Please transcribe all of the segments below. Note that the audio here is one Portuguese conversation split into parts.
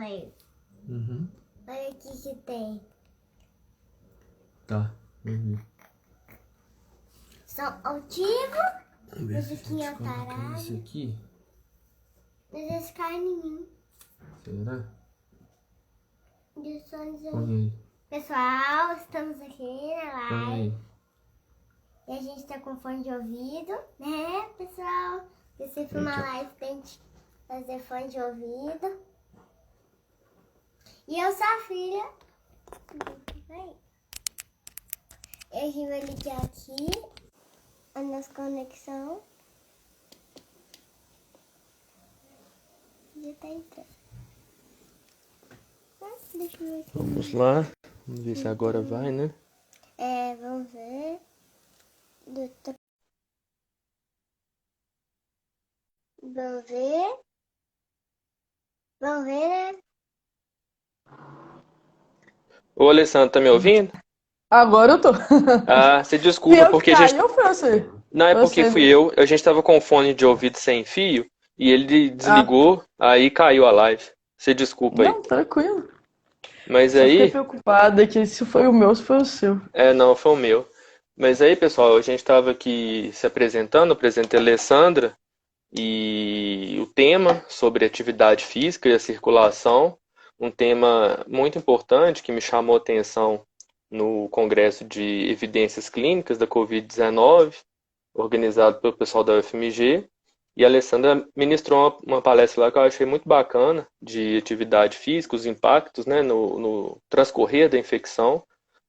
Aí, Uhum. olha aqui que tem. Tá. Uhum. São altivos, Vamos ver se a musiquinha gente coloca parada. isso aqui. Mas eles caem em mim. Será? Deixa eu dizer. Põe aí. Pessoal, estamos aqui na Põe live. aí. E a gente tá com fone de ouvido, né, pessoal? Porque se for uma Eita. live, tem que fazer fone de ouvido. E eu sou a filha. Aí. E a gente vai ligar aqui a nossa conexão. Já tá entrando. Deixa eu ver aqui. Vamos lá. Vamos ver se agora vai, né? Vamos ver. Vamos ver. Vamos ver, né? Ô, Alessandro, tá me ouvindo? Agora eu tô. Ah, você Fui desculpa, eu que porque a gente. caiu ou foi você? Não, é porque Você fui mesmo. eu. A gente tava com fone de ouvido sem fio e ele Ah, desligou, aí caiu a live. Você desculpa aí. não, tranquilo. Mas Só fiquei aí. preocupada que se foi o meu, se foi o seu. Não, foi o meu. Mas aí, pessoal, a gente estava aqui se apresentando, eu apresentei a Alessandra e o tema sobre atividade física e a circulação, um tema muito importante que me chamou a atenção no Congresso de Evidências Clínicas da Covid-19, organizado pelo pessoal da UFMG. E a Alessandra ministrou uma palestra lá que eu achei muito bacana de atividade física, os impactos, né, no transcorrer da infecção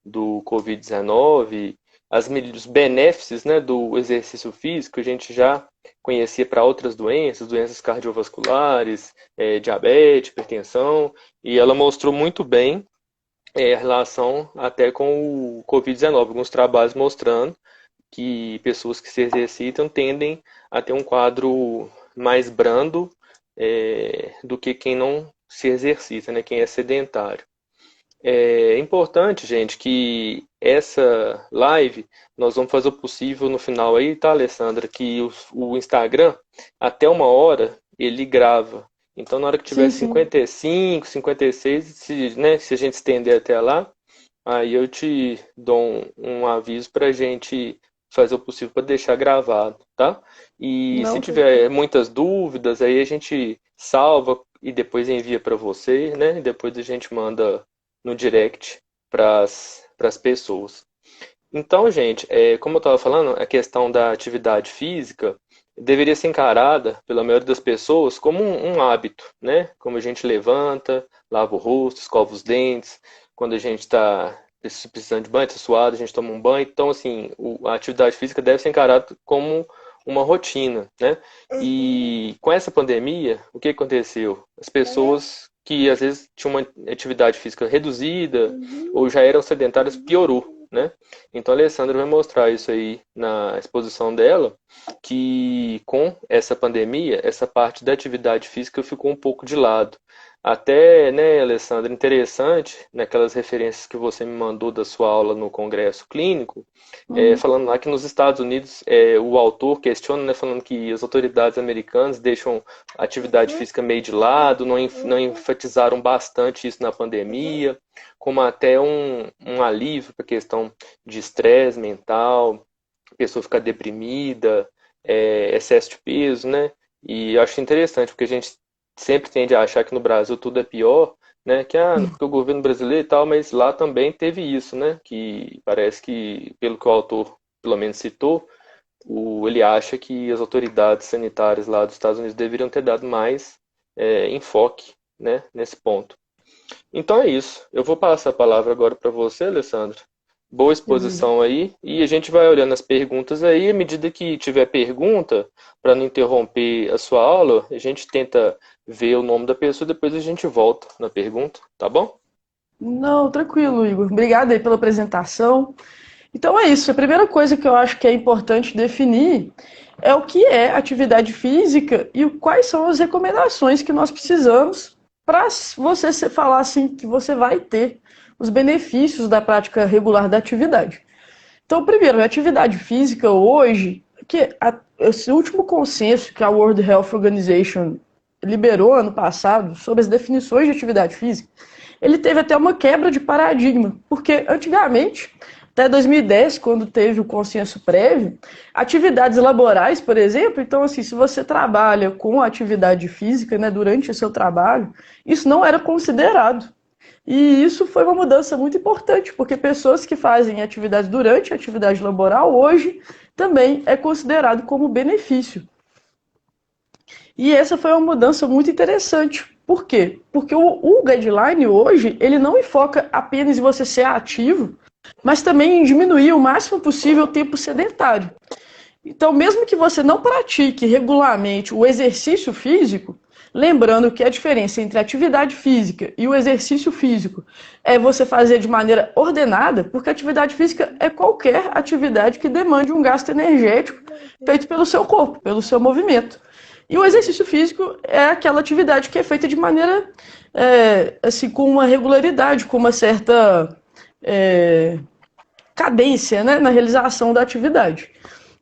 do Covid-19, os benefícios, né, do exercício físico, a gente já conhecia para outras doenças, doenças cardiovasculares, diabetes, hipertensão, e ela mostrou muito bem a relação até com o Covid-19, alguns trabalhos mostrando que pessoas que se exercitam tendem a ter um quadro mais brando do que quem não se exercita, né, quem é sedentário. É importante, gente, que essa live nós vamos fazer o possível no final aí, tá, Alessandra? Que o Instagram, até 1 hora, ele grava. Então, na hora que tiver Sim, sim. 55, 56, se a gente estender até lá, aí eu te dou um aviso para a gente fazer o possível para deixar gravado, tá? E se Não, tiver tranquilo. muitas dúvidas, aí a gente salva e depois envia para você, né? E depois a gente manda no direct para as pessoas. Então, gente, como eu estava falando, a questão da atividade física deveria ser encarada pela maioria das pessoas como um hábito, né? Como a gente levanta, lava o rosto, escova os dentes, quando a gente está precisando de banho, está suado, a gente toma um banho. Então, assim, a atividade física deve ser encarada como uma rotina, né? E com essa pandemia, o que aconteceu? As pessoas que às vezes tinham uma atividade física reduzida ou já eram sedentárias, piorou, né? Então a Alessandra vai mostrar isso aí na exposição dela, que com essa pandemia, essa parte da atividade física ficou um pouco de lado. Até, né, Alessandra, interessante, naquelas referências que você me mandou da sua aula no Congresso Clínico, Uhum. falando lá que nos Estados Unidos o autor questiona, né, falando que as autoridades americanas deixam a atividade física meio de lado, não enfatizaram bastante isso na pandemia, como até um alívio para a questão de estresse mental, a pessoa ficar deprimida, excesso de peso, né? E eu acho interessante, porque a gente sempre tende a achar que no Brasil tudo é pior, né? Porque o governo brasileiro e tal, mas lá também teve isso, né? Que parece que, pelo que o autor pelo menos citou, ele acha que as autoridades sanitárias lá dos Estados Unidos deveriam ter dado mais enfoque, né, nesse ponto. Então é isso. Eu vou passar a palavra agora para você, Alessandro. Boa Beleza. exposição aí. E a gente vai olhando as perguntas aí. À medida que tiver pergunta, para não interromper a sua aula, a gente tenta ver o nome da pessoa e depois a gente volta na pergunta, tá bom? Não, tranquilo, Igor. Obrigado aí pela apresentação. Então é isso. A primeira coisa que eu acho que é importante definir é o que é atividade física e quais são as recomendações que nós precisamos para você falar assim que você vai ter os benefícios da prática regular da atividade. Então, primeiro, a atividade física hoje, esse último consenso que a World Health Organization liberou ano passado sobre as definições de atividade física, ele teve até uma quebra de paradigma, porque antigamente, até 2010, quando teve o consenso prévio, atividades laborais, por exemplo, então assim, se você trabalha com atividade física, né, durante o seu trabalho, isso não era considerado. E isso foi uma mudança muito importante, porque pessoas que fazem atividades durante a atividade laboral, hoje, também é considerado como benefício. E essa foi uma mudança muito interessante. Por quê? Porque o guideline hoje, ele não enfoca apenas em você ser ativo, mas também em diminuir o máximo possível o tempo sedentário. Então, mesmo que você não pratique regularmente o exercício físico, lembrando que a diferença entre a atividade física e o exercício físico é você fazer de maneira ordenada, porque a atividade física é qualquer atividade que demande um gasto energético feito pelo seu corpo, pelo seu movimento. E o exercício físico é aquela atividade que é feita de maneira, assim, com uma regularidade, com uma certa cadência, né, na realização da atividade.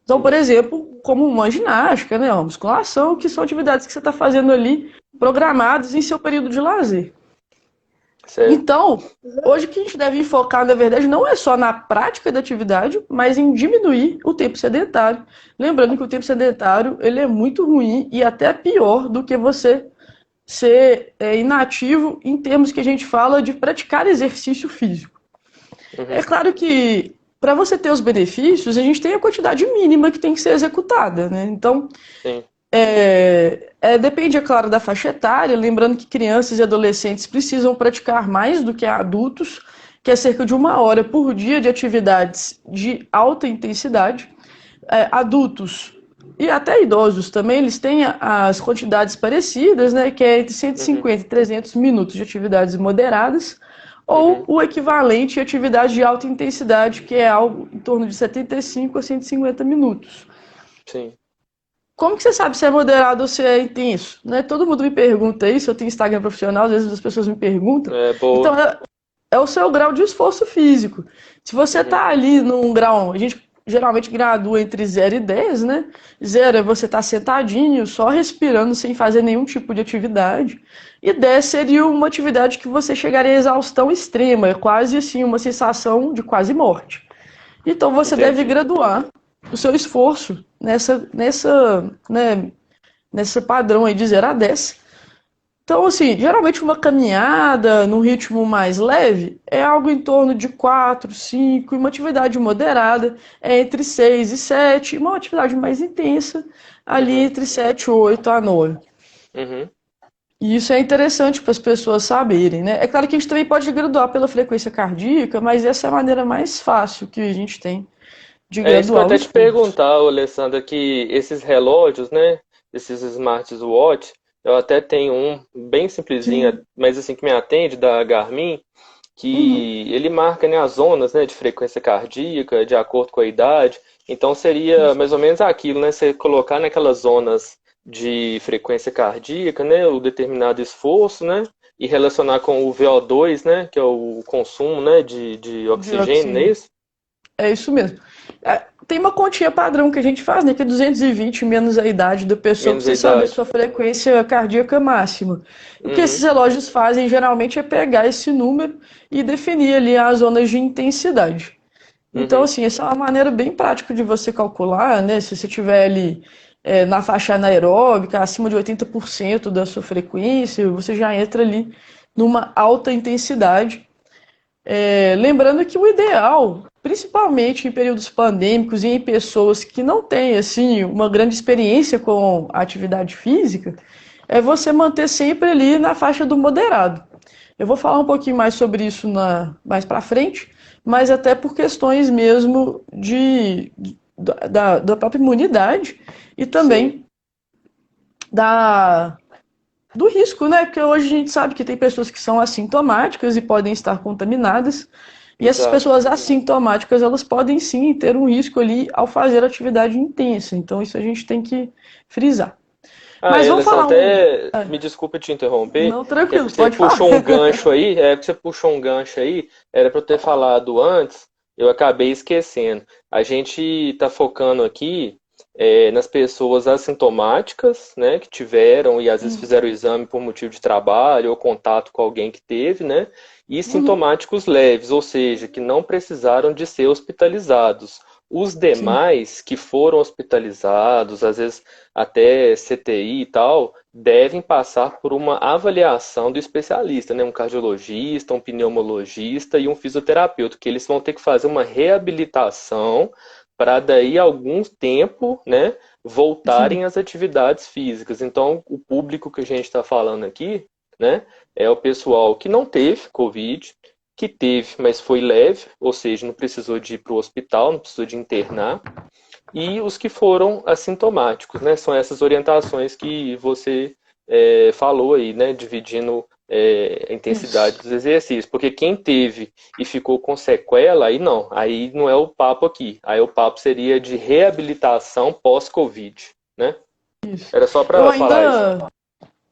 Então, por exemplo, como uma ginástica, né, uma musculação, que são atividades que você está fazendo ali, programadas em seu período de lazer. Certo. Então, hoje o que a gente deve focar, na verdade, não é só na prática da atividade, mas em diminuir o tempo sedentário. Lembrando que o tempo sedentário ele é muito ruim e até pior do que você ser inativo em termos que a gente fala de praticar exercício físico. É claro que para você ter os benefícios, a gente tem a quantidade mínima que tem que ser executada, né? Então, Sim. depende, é claro, da faixa etária, lembrando que crianças e adolescentes precisam praticar mais do que adultos, que é cerca de 1 hora por dia de atividades de alta intensidade. Adultos e até idosos também, eles têm as quantidades parecidas, né, que é entre 150 e 300 minutos de atividades moderadas, ou o equivalente a atividade de alta intensidade, que é algo em torno de 75 a 150 minutos. Sim. Como que você sabe se é moderado ou se é intenso? Né? Todo mundo me pergunta isso, eu tenho Instagram profissional, às vezes as pessoas me perguntam. Boa. Então, é o seu grau de esforço físico. Se você está ali num grau, a gente geralmente gradua entre 0 e 10, né? 0 é você estar sentadinho, só respirando, sem fazer nenhum tipo de atividade. E 10 seria uma atividade que você chegaria à exaustão extrema, é quase assim uma sensação de quase morte. Então você deve graduar o seu esforço nesse padrão aí de 0 a 10. Então, assim, geralmente uma caminhada num ritmo mais leve é algo em torno de 4, 5, e uma atividade moderada é entre 6 e 7, e uma atividade mais intensa ali entre 7 e 8 a 9. E isso é interessante para as pessoas saberem, né? É claro que a gente também pode graduar pela frequência cardíaca, mas essa é a maneira mais fácil que a gente tem de graduar. Isso que eu até te perguntar, Alessandra, que esses relógios, né, esses smartwatch, eu até tenho um bem simplesinho, mas assim que me atende, da Garmin, que ele marca, né, as zonas, né, de frequência cardíaca, de acordo com a idade. Então seria mais ou menos aquilo, né, você colocar naquelas zonas de frequência cardíaca, né, o determinado esforço, né, e relacionar com o VO2, né, que é o consumo, né, de oxigênio, não é isso? É isso mesmo. Tem uma continha padrão que a gente faz, né? Que é 220 menos a idade da pessoa, para você saber a sua frequência cardíaca máxima. O que esses relógios fazem geralmente é pegar esse número e definir ali as zonas de intensidade. Então, assim, essa é uma maneira bem prática de você calcular, né? Se você estiver ali na faixa anaeróbica, acima de 80% da sua frequência, você já entra ali numa alta intensidade. Lembrando que o ideal, principalmente em períodos pandêmicos e em pessoas que não têm assim, uma grande experiência com a atividade física, é você manter sempre ali na faixa do moderado. Eu vou falar um pouquinho mais sobre isso mais para frente, mas até por questões mesmo da própria imunidade e também do risco, né? Porque hoje a gente sabe que tem pessoas que são assintomáticas e podem estar contaminadas. E essas pessoas assintomáticas, elas podem sim ter um risco ali ao fazer atividade intensa. Então isso a gente tem que frisar. Mas vamos falar me desculpa te interromper. Não, tranquilo, você pode puxou falar. um gancho aí, você puxou um gancho aí, era para eu ter falado antes, eu acabei esquecendo. A gente está focando aqui nas pessoas assintomáticas, né, que tiveram e às vezes fizeram o exame por motivo de trabalho ou contato com alguém que teve, né, e Uhum. sintomáticos leves, ou seja, que não precisaram de ser hospitalizados. Os Sim. demais que foram hospitalizados, às vezes até CTI e tal, devem passar por uma avaliação do especialista, né? Um cardiologista, um pneumologista e um fisioterapeuta, que eles vão ter que fazer uma reabilitação para daí algum tempo, né, Sim. voltarem às atividades físicas. Então, o público que a gente está falando aqui, né, é o pessoal que não teve Covid, que teve, mas foi leve, ou seja, não precisou de ir para o hospital, não precisou de internar, e os que foram assintomáticos, né? São essas orientações que você falou aí, né? Dividindo a intensidade Isso. dos exercícios. Porque quem teve e ficou com sequela, aí não é o papo aqui. Aí o papo seria de reabilitação pós-Covid, né? Isso. Era só Eu para falar isso. ainda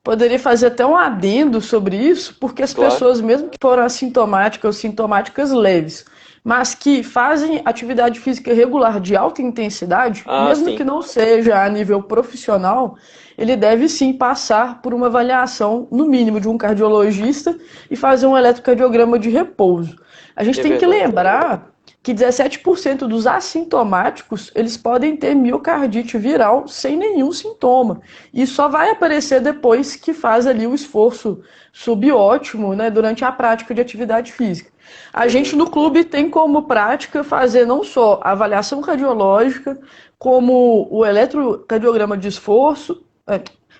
poderia fazer até um adendo sobre isso, porque as Claro. pessoas, mesmo que foram assintomáticas ou sintomáticas leves, mas que fazem atividade física regular de alta intensidade, Ah, mesmo sim. que não seja a nível profissional, ele deve sim passar por uma avaliação, no mínimo, de um cardiologista e fazer um eletrocardiograma de repouso. A gente É tem que verdade. lembrar que 17% dos assintomáticos eles podem ter miocardite viral sem nenhum sintoma. E só vai aparecer depois que faz ali o esforço subótimo, né, durante a prática de atividade física. A gente Uhum. no clube tem como prática fazer não só a avaliação cardiológica, como o eletrocardiograma de esforço,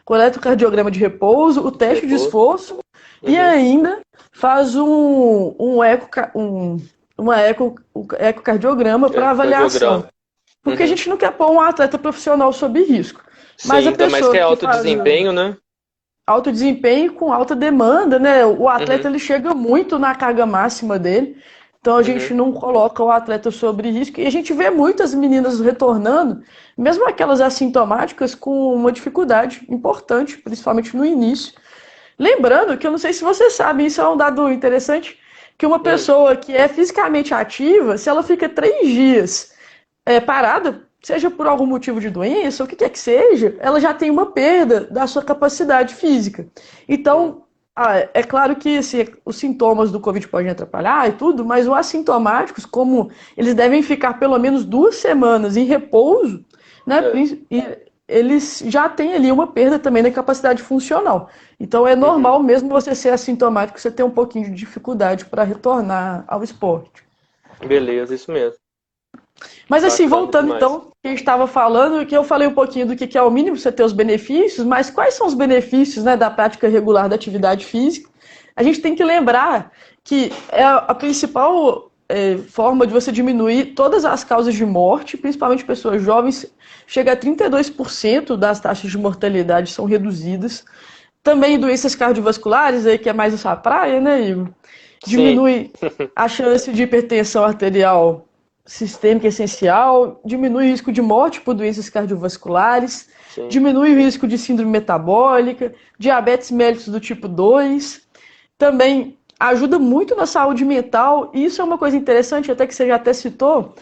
o eletrocardiograma de repouso, o teste de Repouso. esforço e Uhum. ainda faz um ecocardiograma para avaliação. Cardiograma. Porque a Uhum. gente não quer pôr um atleta profissional sob risco. Mas Sim, a ainda mais que pessoa é que alto faz desempenho, né? alto desempenho com alta demanda, né? O atleta Uhum. ele chega muito na carga máxima dele. Então a gente Uhum. não coloca o atleta sobre risco. E a gente vê muitas meninas retornando, mesmo aquelas assintomáticas, com uma dificuldade importante, principalmente no início. Lembrando que eu não sei se vocês sabem, isso é um dado interessante, que uma Uhum. pessoa que é fisicamente ativa, se ela fica 3 dias parada, seja por algum motivo de doença, ou o que quer que seja, ela já tem uma perda da sua capacidade física. Uhum. Então, é claro que assim, os sintomas do Covid podem atrapalhar e tudo, mas os assintomáticos, como eles devem ficar pelo menos 2 semanas em repouso, né, É. eles já têm ali uma perda também da capacidade funcional. Então é Uhum. normal, mesmo você ser assintomático, você ter um pouquinho de dificuldade para retornar ao esporte. Beleza, isso mesmo. Mas assim, Bacana voltando demais. então, que a gente estava falando, que eu falei um pouquinho do que é o mínimo, você ter os benefícios, mas quais são os benefícios, né, da prática regular da atividade física? A gente tem que lembrar que é a principal forma de você diminuir todas as causas de morte, principalmente pessoas jovens, chega a 32% das taxas de mortalidade são reduzidas. Também doenças cardiovasculares, aí, que é mais a sua praia, né, Igor? Sim, Diminui a chance de hipertensão arterial sistêmica essencial, diminui o risco de morte por doenças cardiovasculares, sim. diminui o risco de síndrome metabólica, diabetes mellitus do tipo 2, também ajuda muito na saúde mental, e isso é uma coisa interessante, até que você já até citou,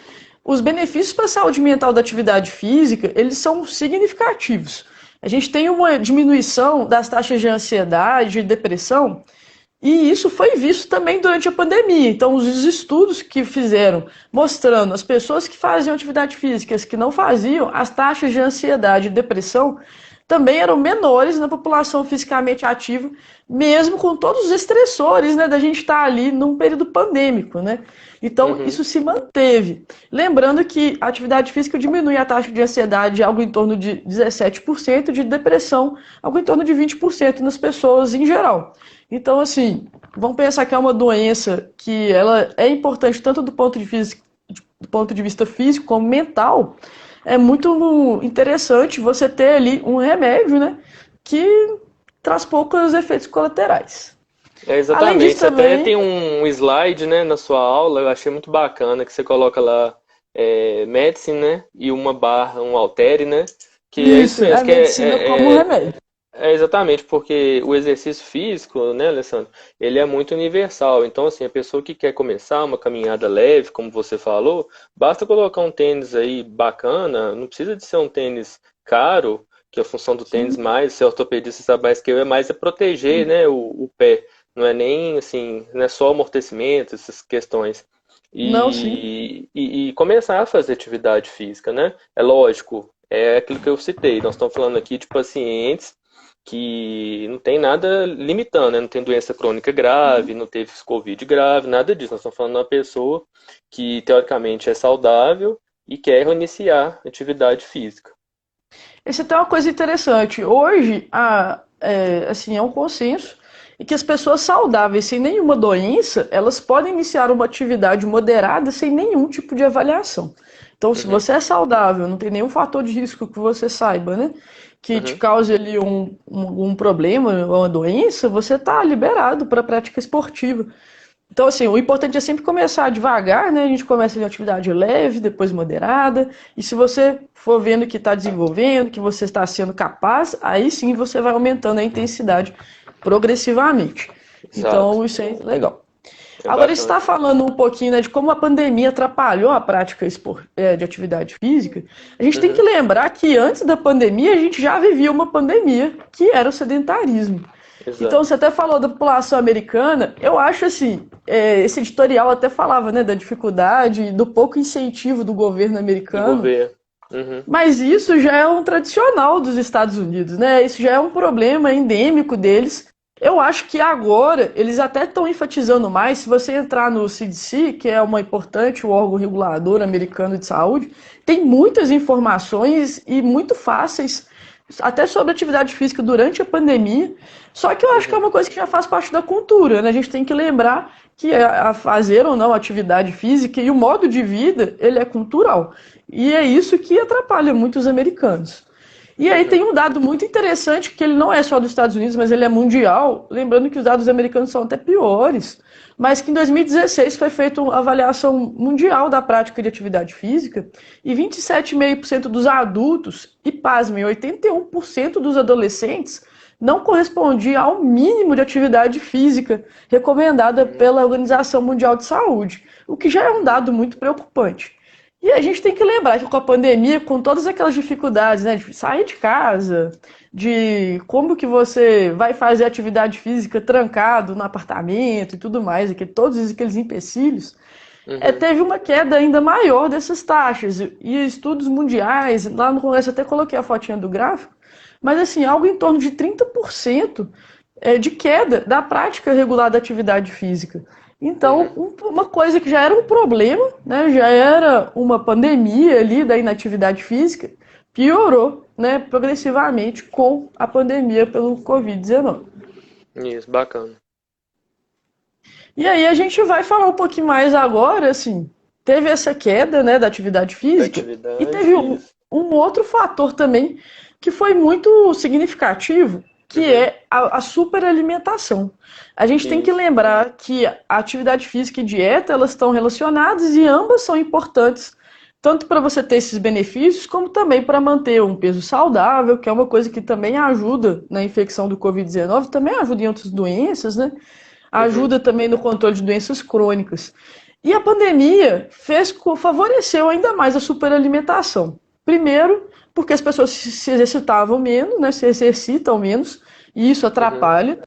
os benefícios para a saúde mental da atividade física, eles são significativos. A gente tem uma diminuição das taxas de ansiedade e depressão, e isso foi visto também durante a pandemia. Então, os estudos que fizeram mostrando as pessoas que faziam atividade física e as que não faziam, as taxas de ansiedade e depressão também eram menores na população fisicamente ativa, mesmo com todos os estressores, né, da gente estar ali num período pandêmico, né? Então, Uhum. isso se manteve. Lembrando que a atividade física diminui a taxa de ansiedade algo em torno de 17%, de depressão algo em torno de 20% nas pessoas em geral. Então, assim, vamos pensar que é uma doença que ela é importante tanto do ponto de vista físico como mental. É muito interessante você ter ali um remédio, né, que traz poucos efeitos colaterais. É Além disso exatamente. Você até também, tem um slide, né, na sua aula, eu achei muito bacana, que você coloca lá medicine, né, e uma barra, um haltere, né, que é isso isso, mesmo, a que medicina como remédio. É exatamente, porque o exercício físico, né, Alessandro, ele é muito universal. Então, assim, a pessoa que quer começar uma caminhada leve, como você falou, basta colocar um tênis aí bacana, não precisa de ser um tênis caro, que a função do tênis Sim. mais, ser ortopedista sabe mais que eu, é mais é proteger, né, o pé. Não é nem, assim, não é só amortecimento, essas questões. Não, sim. E começar a fazer atividade física, né? É lógico, é aquilo que eu citei. Nós estamos falando aqui de pacientes que não tem nada limitando, né? Não tem doença crônica grave, não teve Covid grave, nada disso. Nós estamos falando de uma pessoa que teoricamente é saudável e quer iniciar atividade física. Essa é até uma coisa interessante. Hoje, assim, é um consenso e que as pessoas saudáveis, sem nenhuma doença, elas podem iniciar uma atividade moderada sem nenhum tipo de avaliação. Então, se Uhum, você é saudável, não tem nenhum fator de risco que você saiba, né? Que te uhum, cause ali um problema, uma doença, você está liberado para a prática esportiva. Então, assim, o importante é sempre começar devagar, né? A gente começa em atividade leve, depois moderada. E se você for vendo que está desenvolvendo, que você está sendo capaz, aí sim você vai aumentando a intensidade progressivamente. exato. Então, isso é legal. É Agora, bacana. está falando um pouquinho, né, de como a pandemia atrapalhou a prática de atividade física. A gente tem que Uhum, lembrar que antes da pandemia, a gente já vivia uma pandemia, que era o sedentarismo. Então, exato. você até falou da população americana. Eu acho assim, esse editorial até falava, né, da dificuldade, do pouco incentivo do governo Do americano, governo. Uhum, mas isso já é um tradicional dos Estados Unidos, né? Isso já é um problema endêmico deles. Eu acho que agora eles até estão enfatizando mais. Se você entrar no CDC, que é uma importante o órgão regulador americano de saúde, tem muitas informações e muito fáceis, até sobre atividade física durante a pandemia. Só que eu acho que é uhum, uma coisa que já faz parte da cultura, né? A gente tem que lembrar que a fazer ou não atividade física e o modo de vida, ele é cultural. E é isso que atrapalha muitos americanos. E aí uhum, tem um dado muito interessante, que ele não é só dos Estados Unidos, mas ele é mundial, lembrando que os dados americanos são até piores, mas que em 2016 foi feita uma avaliação mundial da prática de atividade física e 27,5% dos adultos e, pasmem, 81% dos adolescentes não correspondia ao mínimo de atividade física recomendada uhum, pela Organização Mundial de Saúde, o que já é um uhum. dado muito preocupante. E a gente tem que lembrar que com a pandemia, com todas aquelas dificuldades, né, de sair de casa, de como que você vai fazer atividade física trancado no apartamento e tudo mais, todos aqueles empecilhos, Uhum. teve uma queda ainda maior dessas taxas. E estudos mundiais, lá no Congresso até coloquei a fotinha do gráfico, mas assim, algo em torno de 30% de queda da prática regular da atividade física. Então, Uhum. uma coisa que já era um problema, né, já era uma pandemia ali da inatividade física, piorou, né, progressivamente com a pandemia pelo Covid-19. Isso, bacana. E aí a gente vai falar um pouquinho mais agora, assim, teve essa queda, né, da atividade Da física e atividade, teve isso. um outro fator também que foi muito significativo, que Uhum. é a superalimentação. A gente tem que Isso. lembrar que a atividade física e dieta, elas estão relacionadas e ambas são importantes, tanto para você ter esses benefícios, como também para manter um peso saudável, que é uma coisa que também ajuda na infecção do Covid-19, também ajuda em outras doenças, né? Uhum. Ajuda também no controle de doenças crônicas. E a pandemia favoreceu ainda mais a superalimentação. Primeiro, porque as pessoas se exercitavam menos, né, se exercitam menos, e isso Uhum. atrapalha.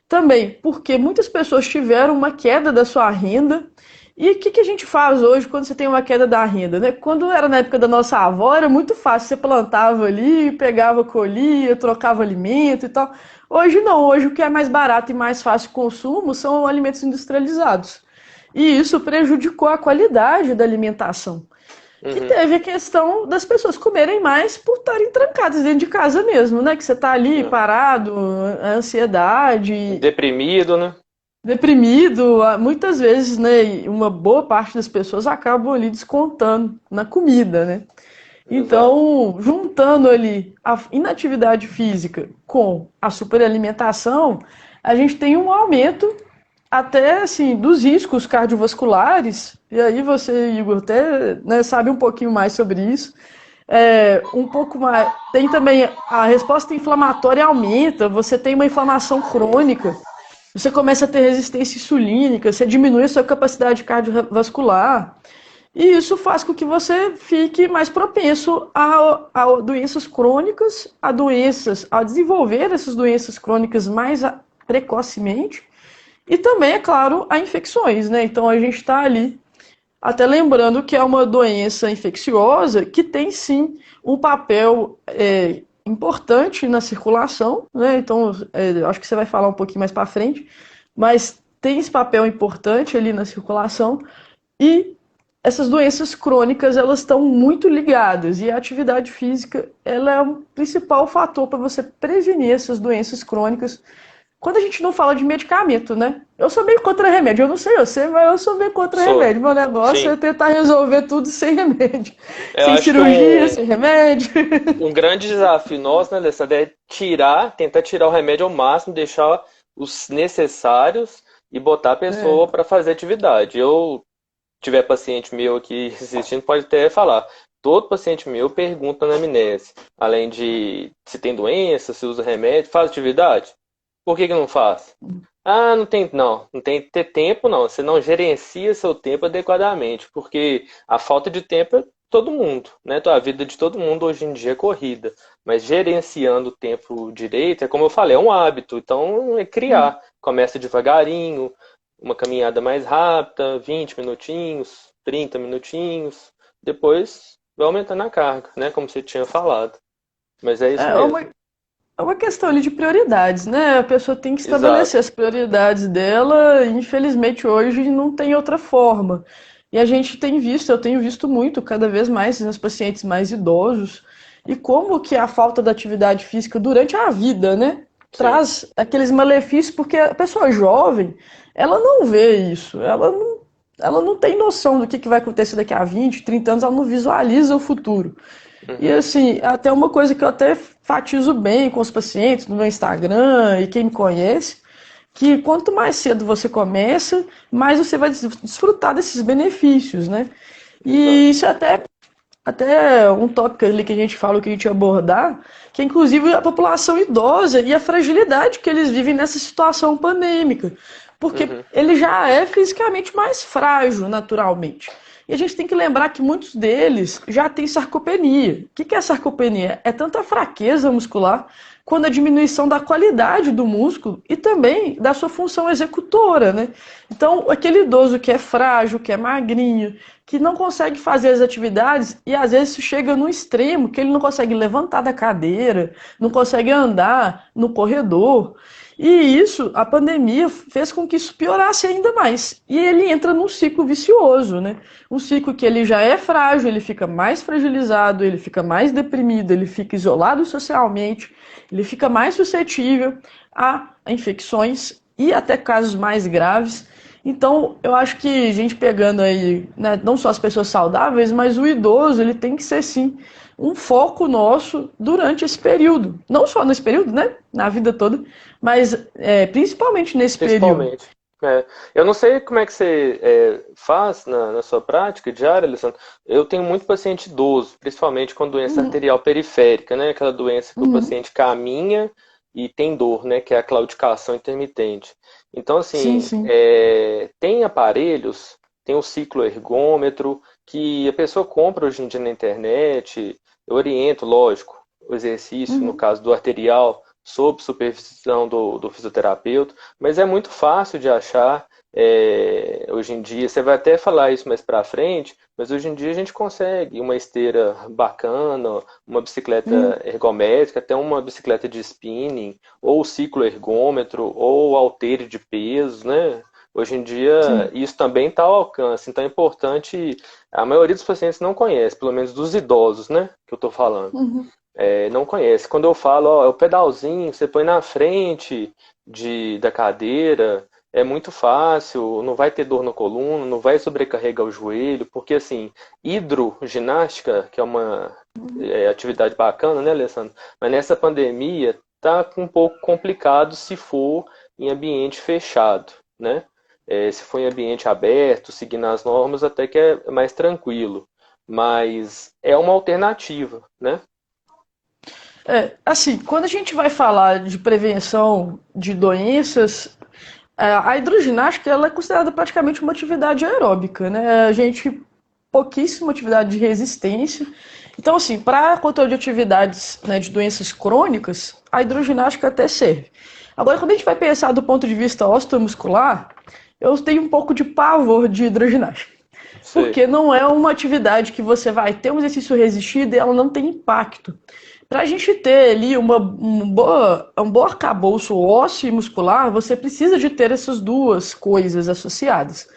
Também porque muitas pessoas tiveram uma queda da sua renda. E o que a gente faz hoje quando você tem uma queda da renda? Né? Quando era na época da nossa avó, era muito fácil. Você plantava ali, pegava, colhia, trocava alimento e tal. Hoje não. Hoje o que é mais barato e mais fácil de consumo são alimentos industrializados. E isso prejudicou a qualidade da alimentação. E Uhum. teve a questão das pessoas comerem mais por estarem trancadas dentro de casa mesmo, né? Que você tá ali É. parado, a ansiedade, Deprimido, né? deprimido, muitas vezes, né, uma boa parte das pessoas acabam ali descontando na comida, né? Exato. Então, juntando ali a inatividade física com a superalimentação, a gente tem um aumento até assim dos riscos cardiovasculares. E aí você, Igor, até né, sabe um pouquinho mais sobre isso. um pouco mais. Tem também a resposta inflamatória aumenta, você tem uma inflamação crônica, você começa a ter resistência insulínica, você diminui a sua capacidade cardiovascular. E isso faz com que você fique mais propenso a doenças crônicas, a desenvolver essas doenças crônicas mais precocemente. E também, é claro, a infecções, né? Então a gente está ali até lembrando que é uma doença infecciosa que tem sim um papel importante na circulação, né? Então, acho que você vai falar um pouquinho mais para frente, mas tem esse papel importante ali na circulação e essas doenças crônicas elas estão muito ligadas e a atividade física ela é o principal fator para você prevenir essas doenças crônicas quando a gente não fala de medicamento, né? Eu sou bem contra remédio. Eu não sei você, mas eu sou bem contra Sou. remédio. Meu negócio Sim. é tentar resolver tudo sem remédio. Eu Sem acho que cirurgia, sem remédio. um grande desafio nosso, né, Alessandra, é tentar tirar o remédio ao máximo, deixar os necessários e botar a pessoa É. para fazer atividade. Eu tiver paciente meu aqui assistindo, pode até falar. Todo paciente meu pergunta na anamnese, além de se tem doença, se usa remédio, faz atividade. Por que que não faz? Ah, não tem que ter tempo, não. Você não gerencia seu tempo adequadamente, porque a falta de tempo é todo mundo, né? A vida de todo mundo hoje em dia é corrida, mas gerenciando o tempo direito, é como eu falei, é um hábito. Então, é criar. Começa devagarinho, uma caminhada mais rápida, 20 minutinhos, 30 minutinhos, depois vai aumentando a carga, né? Como você tinha falado. Mas é isso É mesmo. uma, é uma questão ali de prioridades, né? A pessoa tem que estabelecer Exato. as prioridades dela, e infelizmente hoje não tem outra forma. E a gente tem visto, eu tenho visto muito, cada vez mais, nos pacientes mais idosos, e como que a falta da atividade física durante a vida, né? Sim. Traz aqueles malefícios, porque a pessoa jovem, ela não vê isso, ela não tem noção do que vai acontecer daqui a 20, 30 anos, ela não visualiza o futuro. E Uhum. assim, até uma coisa que eu até enfatizo bem com os pacientes no meu Instagram e quem me conhece, que quanto mais cedo você começa, mais você vai desfrutar desses benefícios, né? E Exato. isso é até um tópico ali que a gente fala, que a gente ia abordar, que é inclusive a população idosa e a fragilidade que eles vivem nessa situação pandêmica. Porque Uhum. ele já é fisicamente mais frágil, naturalmente. E a gente tem que lembrar que muitos deles já têm sarcopenia. O que é sarcopenia? É tanta fraqueza muscular quanto a diminuição da qualidade do músculo e também da sua função executora, né? Então, aquele idoso que é frágil, que é magrinho, que não consegue fazer as atividades e às vezes chega no extremo que ele não consegue levantar da cadeira, não consegue andar no corredor. E isso, a pandemia fez com que isso piorasse ainda mais. E ele entra num ciclo vicioso, né? Um ciclo que ele já é frágil, ele fica mais fragilizado, ele fica mais deprimido, ele fica isolado socialmente, ele fica mais suscetível a infecções e até casos mais graves. Então, eu acho que a gente pegando aí, né, não só as pessoas saudáveis, mas o idoso, ele tem que ser sim um foco nosso durante esse período. Não só nesse período, né, na vida toda, mas principalmente nesse período. Principalmente. É. Eu não sei como é que você faz na sua prática diária, Alessandro. Eu tenho muito paciente idoso, principalmente com doença Uhum, arterial periférica, né? Aquela doença que o uhum. paciente caminha e tem dor, né? Que é a claudicação intermitente. Então, Sim, assim, sim. tem aparelhos, tem o cicloergômetro, que a pessoa compra hoje em dia na internet. Eu oriento, lógico, o exercício, no Uhum. caso do arterial, sob supervisão do fisioterapeuta. Mas é muito fácil de achar hoje em dia. Você vai até falar isso mais para frente, mas hoje em dia a gente consegue uma esteira bacana, uma Uhum. bicicleta ergométrica, até uma bicicleta de spinning, ou cicloergômetro, ou halter de peso, né? Hoje em dia Sim. isso também está ao alcance, então é importante. A maioria dos pacientes não conhece, pelo menos dos idosos, né? Que eu estou falando. Uhum. Não conhece. Quando eu falo, ó, é o pedalzinho, você põe na frente da cadeira, é muito fácil, não vai ter dor na coluna, não vai sobrecarregar o joelho, porque assim, hidroginástica, que é uma atividade bacana, né, Alessandro? Mas nessa pandemia tá um pouco complicado se for em ambiente fechado, né? Se for em ambiente aberto, seguindo as normas, até que é mais tranquilo. mas é uma alternativa, né? Assim, quando a gente vai falar de prevenção de doenças, a hidroginástica ela é considerada praticamente uma atividade aeróbica, né? A gente pouquíssima atividade de resistência. Então, assim, para controle de atividades, né, de doenças crônicas, a hidroginástica até serve. Agora, quando a gente vai pensar do ponto de vista osteomuscular, eu tenho um pouco de pavor de hidroginástica. Sei. Porque não é uma atividade que você vai ter um exercício resistido e ela não tem impacto. Para a gente ter ali um bom arcabouço ósseo e muscular, você precisa de ter essas duas coisas associadas.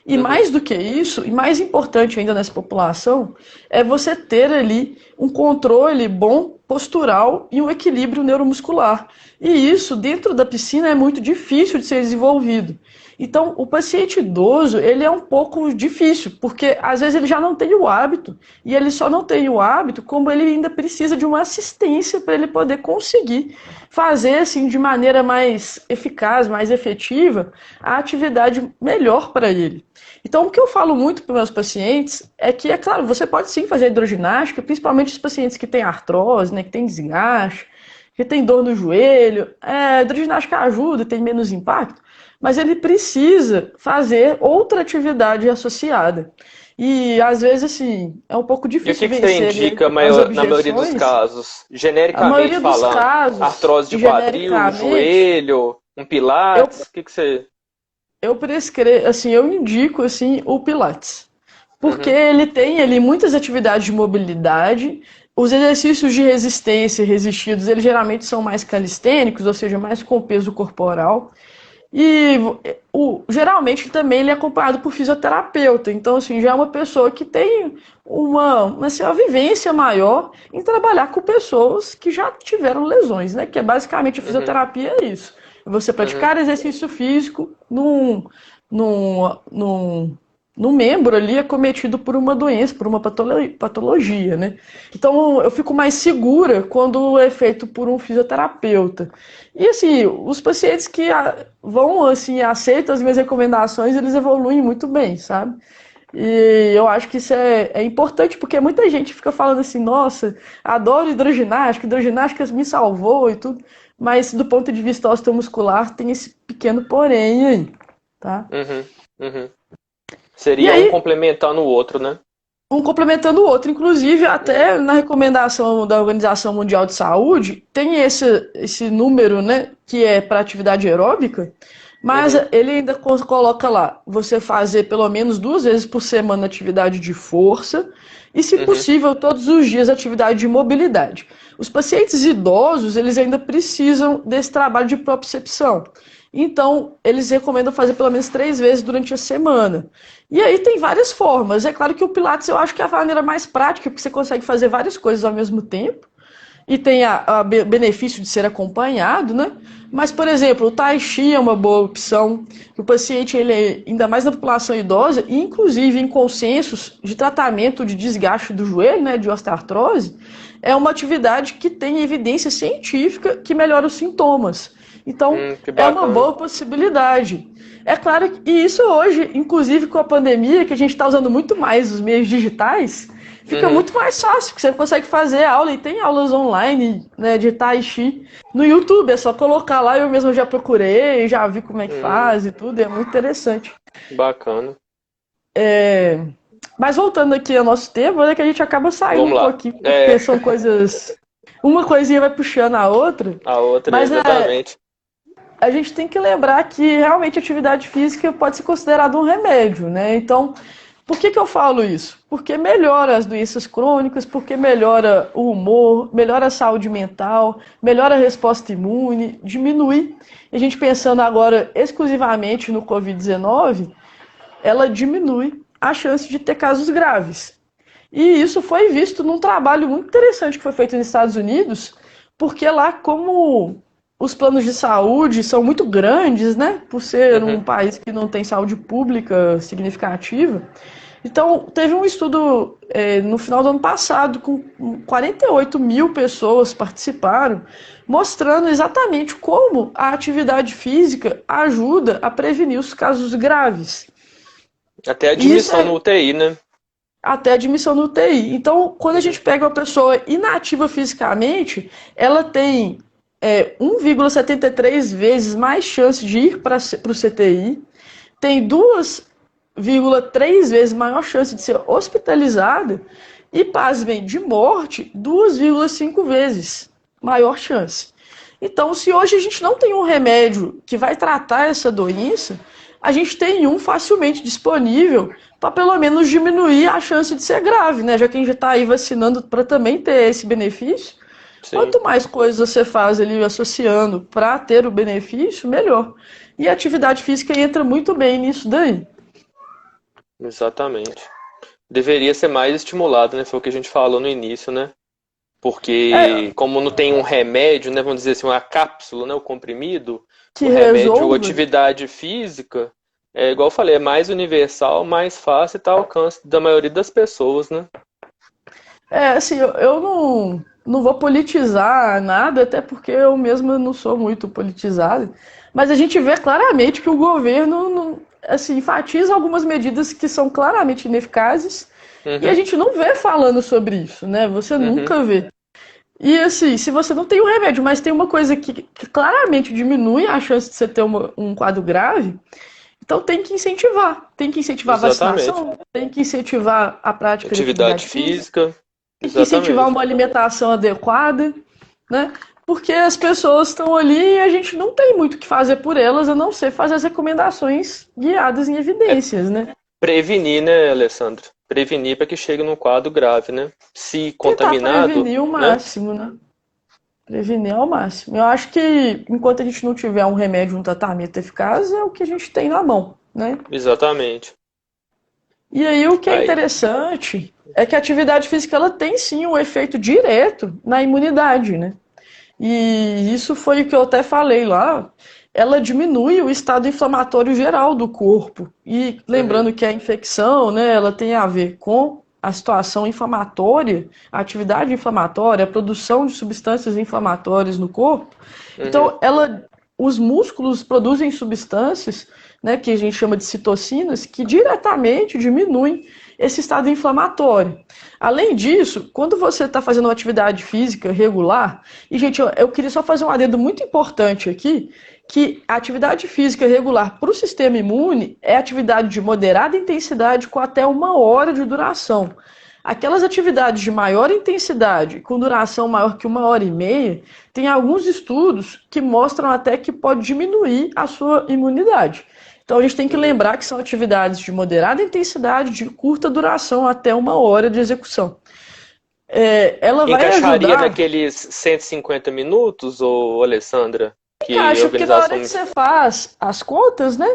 E Uhum. mais do que isso, e mais importante ainda nessa população, é você ter ali um controle bom postural e um equilíbrio neuromuscular. E isso, dentro da piscina, é muito difícil de ser desenvolvido. Então, o paciente idoso, ele é um pouco difícil, porque às vezes ele já não tem o hábito, e ele só não tem o hábito como ele ainda precisa de uma assistência para ele poder conseguir fazer assim de maneira mais eficaz, mais efetiva, a atividade melhor para ele. Então, o que eu falo muito para os meus pacientes é que, é claro, você pode sim fazer hidroginástica, principalmente os pacientes que têm artrose, né, que têm desgaste, que têm dor no joelho. A hidroginástica ajuda, tem menos impacto, mas ele precisa fazer outra atividade associada. E, às vezes, assim, é um pouco E o difícil que você vencer indica as na maioria dos objeções. casos? A Genericamente maioria dos falando, casos, artrose de quadril, genericamente, joelho, um eu, pilates, o que você... eu prescrevo, assim, eu indico assim o Pilates, porque Uhum, ele tem ali muitas atividades de mobilidade. Os exercícios de resistência resistidos, eles geralmente são mais calistênicos, ou seja, mais com peso corporal. E geralmente também ele é acompanhado por fisioterapeuta. Então, assim, já é uma pessoa que tem assim, uma vivência maior em trabalhar com pessoas que já tiveram lesões, né? Que é basicamente a uhum, fisioterapia é isso. É você uhum. praticar exercício físico num, num, num membro ali acometido por uma doença, por uma patologia, né? Então eu fico mais segura quando é feito por um fisioterapeuta. E assim, os pacientes que vão assim, aceitam as minhas recomendações, eles evoluem muito bem, sabe? E eu acho que isso é importante, porque muita gente fica falando assim, nossa, adoro hidroginástica me salvou e tudo, mas do ponto de vista osteomuscular tem esse pequeno porém aí, tá? Uhum, uhum. E Seria um aí, complementando o outro, né? um complementando o outro. Inclusive, Uhum, até na recomendação da Organização Mundial de Saúde, tem esse número, né, que é para atividade aeróbica, mas uhum, ele ainda coloca lá, você fazer pelo menos 2 vezes por semana atividade de força e, se uhum. possível, todos os dias atividade de mobilidade. Os pacientes idosos, eles ainda precisam desse trabalho de propriocepção. Então, eles recomendam fazer pelo menos 3 vezes durante a semana. E aí tem várias formas. É claro que o Pilates eu acho que é a maneira mais prática, porque você consegue fazer várias coisas ao mesmo tempo. E tem a benefício de ser acompanhado, né? Mas, por exemplo, o Tai Chi é uma boa opção. O paciente, ele, ainda mais na população idosa, e inclusive em consensos de tratamento de desgaste do joelho, né, de osteoartrose, é uma atividade que tem evidência científica que melhora os sintomas. Então, Que é uma bacana. boa possibilidade. É claro que e isso hoje, inclusive com a pandemia, que a gente está usando muito mais os meios digitais, fica Uhum, muito mais fácil, porque você consegue fazer aula e tem aulas online, né, de Tai Chi no YouTube. É só colocar lá, eu mesmo já procurei, já vi como é que uhum, faz e tudo, é muito interessante. bacana. Mas voltando aqui ao nosso tema, é que a gente acaba saindo um Vamos lá. pouquinho, porque são coisas. Uma coisinha vai puxando a outra, A outra, mas exatamente. a gente tem que lembrar que realmente a atividade física pode ser considerada um remédio, né? Então, por que eu falo isso? Porque melhora as doenças crônicas, porque melhora o humor, melhora a saúde mental, melhora a resposta imune, diminui. E a gente pensando agora exclusivamente no Covid-19, ela diminui a chance de ter casos graves. E isso foi visto num trabalho muito interessante que foi feito nos Estados Unidos, porque lá, como os planos de saúde são muito grandes, né, por ser um Uhum, país que não tem saúde pública significativa, então teve um estudo no final do ano passado, com 48 mil pessoas participaram, mostrando exatamente como a atividade física ajuda a prevenir os casos graves. até a E isso admissão no é UTI, né? até admissão no UTI. Então, quando a gente pega uma pessoa inativa fisicamente, ela tem 1,73 vezes mais chance de ir para o CTI, tem 2,3 vezes maior chance de ser hospitalizada e, pasmem, de morte, 2,5 vezes maior chance. Então, se hoje a gente não tem um remédio que vai tratar essa doença, a gente tem um facilmente disponível para pelo menos diminuir a chance de ser grave, né? Já que a gente está aí vacinando para também ter esse benefício. Sim, Quanto mais coisas você faz ali associando para ter o benefício, melhor. E a atividade física entra muito bem nisso daí. exatamente. Deveria ser mais estimulado, né? Foi o que a gente falou no início, né? É, Porque como não tem um remédio, né? Vamos dizer assim, uma cápsula, né? O comprimido, que o remédio ou resolva. atividade física, igual eu falei, é mais universal, mais fácil e está ao alcance da maioria das pessoas, né? Assim, eu não vou politizar nada, até porque eu mesmo não sou muito politizado, mas a gente vê claramente que o governo assim, enfatiza algumas medidas que são claramente ineficazes e a Uhum, gente não vê falando sobre isso, né? Você uhum. nunca vê. E assim, se você não tem um remédio, mas tem uma coisa que claramente diminui a chance de você ter um quadro grave, então tem que incentivar. Tem que incentivar a Exatamente. vacinação, tem que incentivar a prática de Atividade atividade física, física, tem que incentivar exatamente. uma alimentação adequada, né? Porque as pessoas estão ali e a gente não tem muito o que fazer por elas, a não ser fazer as recomendações guiadas em É evidências, né? prevenir, né, Alessandro? Prevenir para que chegue num quadro grave, né? Se Tentar contaminado, prevenir o né? máximo, né? Prevenir ao máximo. Eu acho que enquanto a gente não tiver um remédio, um tratamento eficaz, é o que a gente tem na mão, né? Exatamente. E aí o que é Aí, interessante é que a atividade física ela tem sim um efeito direto na imunidade, né? E isso foi o que eu até falei lá. Ela diminui o estado inflamatório geral do corpo. E uhum, lembrando que a infecção, né, ela tem a ver com a situação inflamatória, a atividade inflamatória, a produção de substâncias inflamatórias no corpo. uhum, Então, os músculos produzem substâncias, né, que a gente chama de citocinas, que diretamente diminuem esse estado inflamatório. Além disso, quando você está fazendo uma atividade física regular, e gente, eu queria só fazer um adendo muito importante aqui, que a atividade física regular para o sistema imune é atividade de moderada intensidade com até 1 hora de duração. Aquelas atividades de maior intensidade, com duração maior que 1 hora e meia, tem alguns estudos que mostram até que pode diminuir a sua imunidade. Então a gente tem que uhum. lembrar que são atividades de moderada intensidade, de curta duração, até 1 hora de execução. Ela vai Encaixaria ajudar. naqueles 150 minutos, ou Alessandra, que a Encaixa, porque na hora organização. que você faz as contas, né?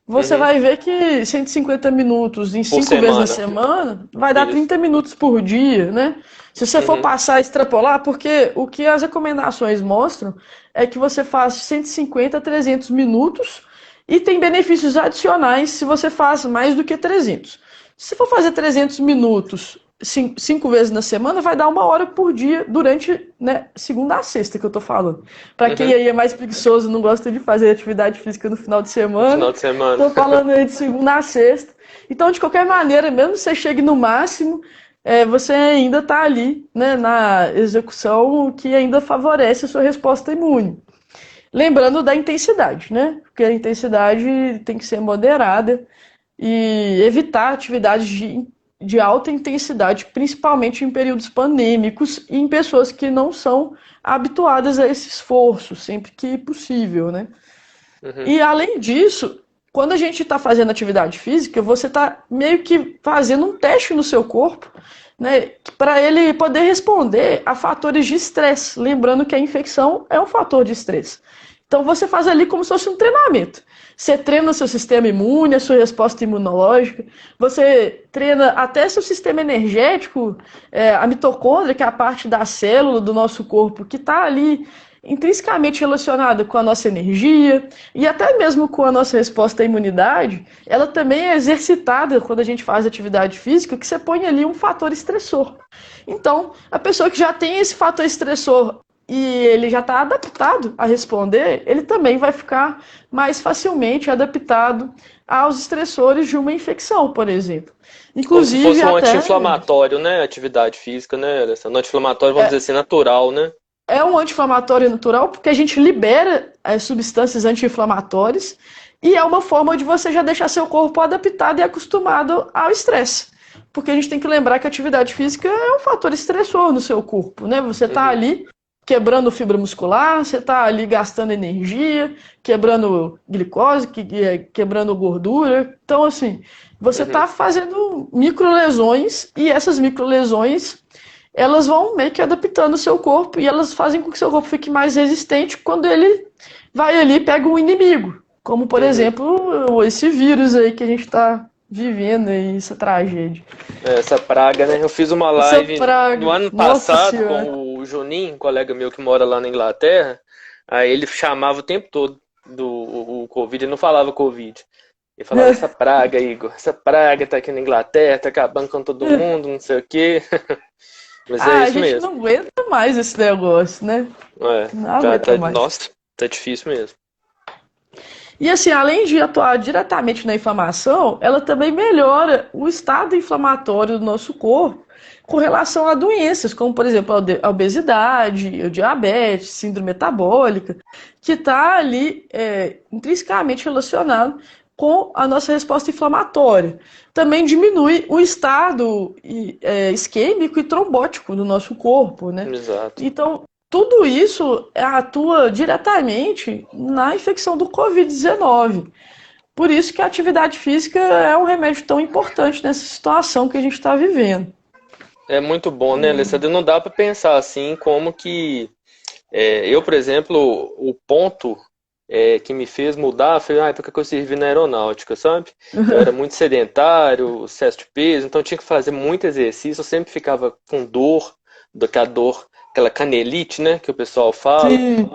Você Uhum, vai ver que 150 minutos em por 5 vezes na semana. semana vai dar Isso. 30 minutos por dia, né? Se você for Uhum, passar a extrapolar, porque o que as recomendações mostram é que você faz 150 a 300 minutos e tem benefícios adicionais se você faz mais do que 300. Se for fazer 300 minutos 5 vezes na semana, vai dar 1 hora por dia durante, né, segunda a sexta que eu tô falando. Para quem uhum. aí é mais preguiçoso, não gosta de fazer atividade física no final de No semana, final de semana. tô falando aí de segunda a sexta. Então, de qualquer maneira, mesmo que você chegue no máximo, você ainda tá ali, né, na execução que ainda favorece a sua resposta imune. Lembrando da intensidade, né? Porque a intensidade tem que ser moderada e evitar atividades de alta intensidade, principalmente em períodos pandêmicos e em pessoas que não são habituadas a esse esforço, sempre que possível, né? Uhum, E além disso, quando a gente está fazendo atividade física, você está meio que fazendo um teste no seu corpo, né, para ele poder responder a fatores de estresse. Lembrando que a infecção é um fator de estresse. Então você faz ali como se fosse um treinamento. Você treina o seu sistema imune, a sua resposta imunológica, você treina até seu sistema energético, a mitocôndria, que é a parte da célula do nosso corpo, que está ali intrinsecamente relacionada com a nossa energia e até mesmo com a nossa resposta à imunidade, ela também é exercitada quando a gente faz atividade física, que você põe ali um fator estressor. Então, a pessoa que já tem esse fator estressor e ele já está adaptado a responder, ele também vai ficar mais facilmente adaptado aos estressores de uma infecção, por exemplo. Como se Inclusive fosse um até anti-inflamatório, né? Atividade física, né? Um anti-inflamatório, vamos dizer assim, natural, né? é um anti-inflamatório natural porque a gente libera as substâncias anti-inflamatórias e é uma forma de você já deixar seu corpo adaptado e acostumado ao estresse. Porque a gente tem que lembrar que a atividade física é um fator estressor no seu corpo, né? Você está Uhum. ali quebrando fibra muscular, você está ali gastando energia, quebrando glicose, quebrando gordura. Então, assim, você Uhum. está fazendo microlesões e essas microlesões elas vão meio que adaptando o seu corpo e elas fazem com que seu corpo fique mais resistente quando ele vai ali e pega um inimigo. Como, por Uhum. exemplo, esse vírus aí que a gente está vivendo aí, essa tragédia. Essa praga, né? Eu fiz uma Essa live no praga, ano nossa passado senhora. com o Juninho, um colega meu que mora lá na Inglaterra. Aí ele chamava o tempo todo o Covid, ele não falava Covid. Ele falava essa praga, Igor, essa praga tá aqui na Inglaterra, tá acabando com todo mundo, não sei o quê. Mas é Ah, a isso gente mesmo. não aguenta mais esse negócio, né? É, Não aguenta mais. nossa, tá difícil mesmo. E assim, além de atuar diretamente na inflamação, ela também melhora o estado inflamatório do nosso corpo com relação a doenças, como por exemplo a obesidade, o diabetes, síndrome metabólica, que está ali intrinsecamente relacionado com a nossa resposta inflamatória. Também diminui o estado isquêmico e trombótico do nosso corpo, né? Exato. Então, tudo isso atua diretamente na infecção do Covid-19. Por isso que a atividade física é um remédio tão importante nessa situação que a gente está vivendo. É muito bom, né, Alessandra? Não dá para pensar assim como que eu, por exemplo, o ponto que me fez mudar foi porque eu servi na aeronáutica, sabe? Eu era muito sedentário, excesso de peso, então eu tinha que fazer muito exercício, eu sempre ficava com dor, aquela canelite, né, que o pessoal fala, Sim.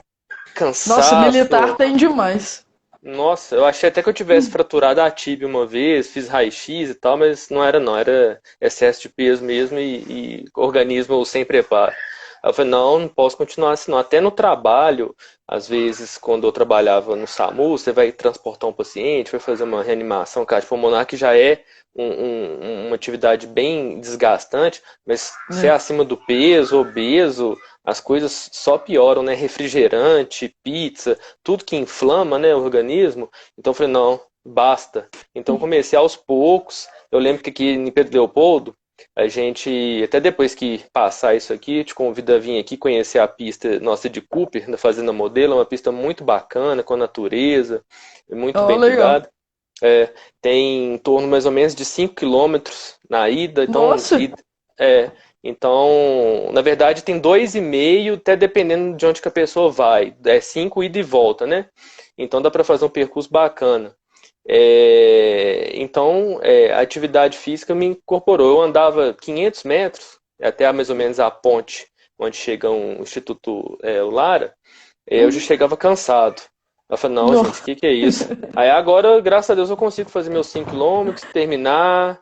Nossa, militar cansaço. tem demais. Nossa, eu achei até que eu tivesse fraturado a tíbia uma vez, fiz raio-x e tal, mas não era não, era excesso de peso mesmo e organismo sem preparo. Aí eu falei, não, não posso continuar assim não. Até no trabalho, às vezes, quando eu trabalhava no SAMU, você vai transportar um paciente, vai fazer uma reanimação cardiopulmonar, que já é uma atividade bem desgastante, mas se é Né? acima do peso, obeso, as coisas só pioram, né? Refrigerante, pizza, tudo que inflama, né, o organismo. Então eu falei, não, basta. Então comecei aos poucos. Eu lembro que aqui em Pedro Leopoldo, a gente, até depois que passar isso aqui, te convido a vir aqui conhecer a pista nossa de Cooper, da Fazenda Modelo, é uma pista muito bacana, com a natureza, muito Oh, bem legal. cuidada. Tem em torno mais ou menos de 5 quilômetros na ida, Nossa, é, então, na verdade, tem 2,5, até dependendo de onde que a pessoa vai. É 5 ida e volta, né? Então dá para fazer um percurso bacana. Então, a atividade física me incorporou. Eu andava 500 metros, até mais ou menos a ponte onde chega o Instituto o Lara, eu já chegava cansado. Eu falei, não, não. gente, o que que é isso? Aí agora, graças a Deus, eu consigo fazer meus 5 quilômetros, terminar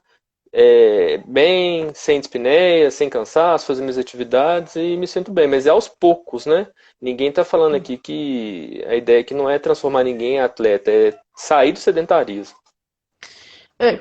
bem, sem dispneia, sem cansaço, fazer minhas atividades e me sinto bem. Mas é aos poucos, né? Ninguém tá falando aqui que a ideia aqui não é transformar ninguém em atleta, é sair do sedentarismo.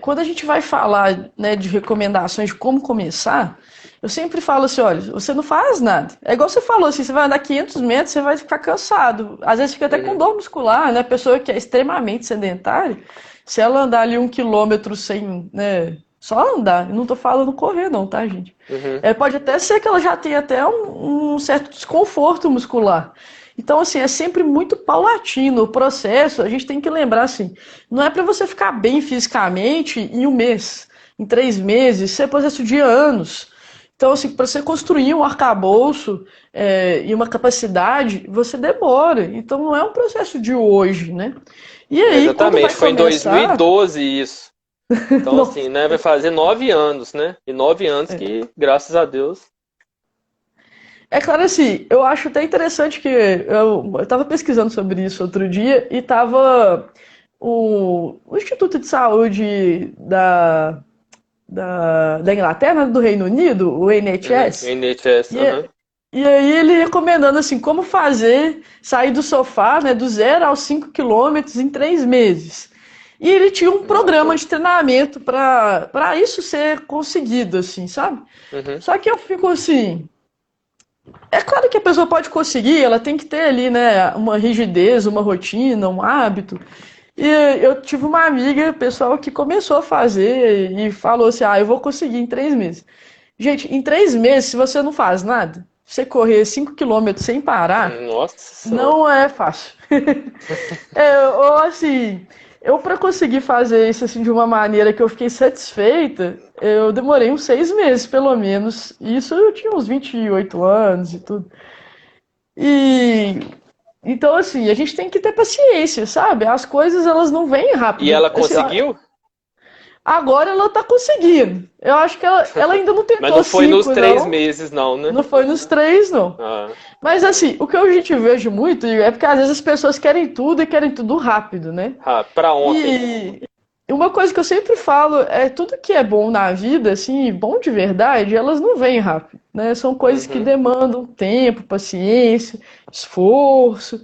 Quando a gente vai falar, né, de recomendações de como começar, eu sempre falo assim, olha, você não faz nada. É igual você falou, assim, você vai andar 500 metros, você vai ficar cansado. Às vezes fica até com Uhum, dor muscular, né? A pessoa que é extremamente sedentária, se ela andar ali 1 quilômetro sem, né, só andar, eu não tô falando correr não, tá, gente? uhum. Pode até ser que ela já tenha até um certo desconforto muscular. Então, assim, é sempre muito paulatino o processo. A gente tem que lembrar, assim, não é para você ficar bem fisicamente em 1 mês, em 3 meses, isso é processo de anos. Então, assim, para você construir um arcabouço e uma capacidade, você demora. Então, não é um processo de hoje, né? E aí, quando vai Exatamente, foi em começar. 2012 isso. Então, assim, Nossa, né, vai fazer 9 anos, né? E 9 anos que, graças a Deus. é claro, assim, eu acho até interessante que eu tava pesquisando sobre isso outro dia e tava o Instituto de Saúde da Inglaterra, do Reino Unido, o Uhum, NHS, NHS, e uhum. E aí ele recomendando assim, como fazer, sair do sofá, né, do 0 aos 5 quilômetros em 3 meses. E ele tinha um programa Nossa. de treinamento para isso ser conseguido, assim, sabe? Uhum. Só que eu fico assim, é claro que a pessoa pode conseguir, ela tem que ter ali, né, uma rigidez, uma rotina, um hábito. E eu tive uma amiga, pessoal, que começou a fazer e falou assim, eu vou conseguir em 3 meses. Gente, em 3 meses, se você não faz nada, você correr 5 quilômetros sem parar, Nossa Senhora. não é fácil. Ou assim, eu para conseguir fazer isso assim de uma maneira que eu fiquei satisfeita, eu demorei uns 6 meses, pelo menos. Isso eu tinha uns 28 anos e tudo. E então assim, a gente tem que ter paciência, sabe? As coisas elas não vêm E rápido. ela Assim, conseguiu? agora ela tá conseguindo. Eu acho que ela ainda não Mas tentou não foi nos 5, três não. meses, não, né? Não foi nos 3, não. Ah, Mas assim, o que a gente vejo muito é porque às vezes as pessoas querem tudo e querem tudo rápido, né? pra ontem. E uma coisa que eu sempre falo é tudo que é bom na vida, assim, bom de verdade, elas não vêm rápido, né? São coisas que Uhum. demandam tempo, paciência, esforço.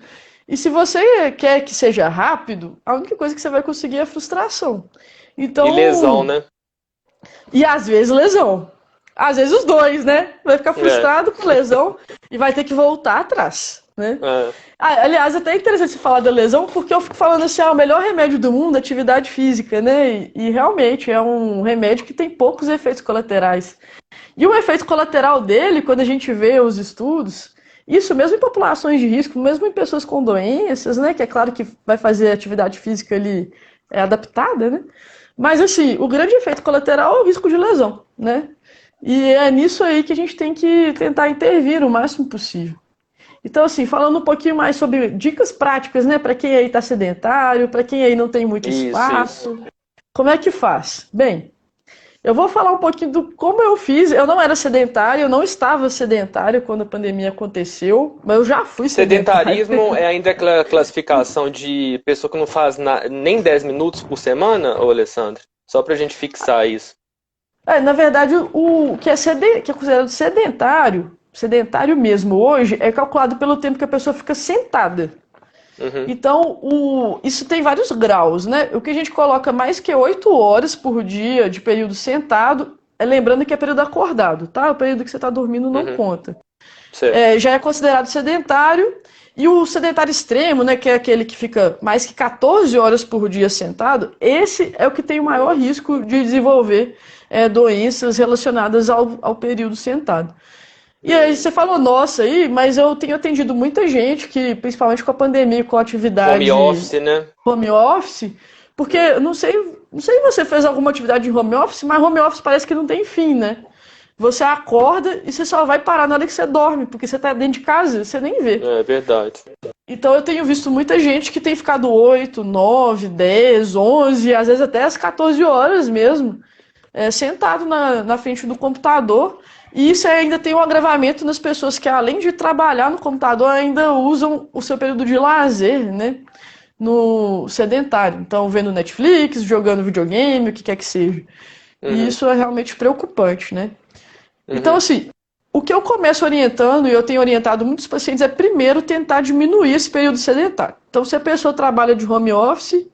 E se você quer que seja rápido, a única coisa que você vai conseguir é frustração. E lesão, Então, né? e às vezes lesão. Às vezes os dois, né? Vai ficar É. frustrado com lesão e vai ter que voltar atrás, né? É. Aliás, até é interessante você falar da lesão, porque eu fico falando assim, o melhor remédio do mundo é atividade física, né? E realmente é um remédio que tem poucos efeitos colaterais. E o efeito colateral dele, quando a gente vê os estudos, isso mesmo em populações de risco, mesmo em pessoas com doenças, né? Que é claro que vai fazer atividade física ali adaptada, né? Mas assim, o grande efeito colateral é o risco de lesão, né? E é nisso aí que a gente tem que tentar intervir o máximo possível. Então, assim, falando um pouquinho mais sobre dicas práticas, né, para quem aí está sedentário, para quem aí não tem muito Isso. espaço, como é que faz? Bem, eu vou falar um pouquinho do como eu fiz. Eu não era sedentário, eu não estava sedentário quando a pandemia aconteceu, mas eu já fui sedentário. Sedentarismo é ainda aquela classificação de pessoa que não faz nem 10 minutos por semana, ô Alessandro? Só pra gente fixar isso. Na verdade, o que que é considerado sedentário, sedentário mesmo hoje, é calculado pelo tempo que a pessoa fica sentada. Uhum. Então, isso tem vários graus, né? O que a gente coloca mais que 8 horas por dia de período sentado, lembrando que é período acordado, tá? O período que você está dormindo não Uhum. conta. Certo. Já é considerado sedentário, e o sedentário extremo, né, que é aquele que fica mais que 14 horas por dia sentado, esse é o que tem o maior risco de desenvolver doenças relacionadas ao período sentado. E aí você falou, nossa, aí, mas eu tenho atendido muita gente que, principalmente com a pandemia, com a Home atividade office, né? home office, porque não sei se você fez alguma atividade em home office, mas home office parece que não tem fim, né? Você acorda e você só vai parar na hora que você dorme, porque você tá dentro de casa, você nem vê. É verdade. Então eu tenho visto muita gente que tem ficado 8, 9, 10, 11, às vezes até as 14 horas mesmo, sentado na frente do computador. E isso ainda tem um agravamento nas pessoas que, além de trabalhar no computador, ainda usam o seu período de lazer, né? No sedentário. Então, vendo Netflix, jogando videogame, o que quer que seja. E Uhum. isso é realmente preocupante, né? Então, Uhum. assim, o que eu começo orientando, e eu tenho orientado muitos pacientes, é primeiro tentar diminuir esse período sedentário. Então, se a pessoa trabalha de home office,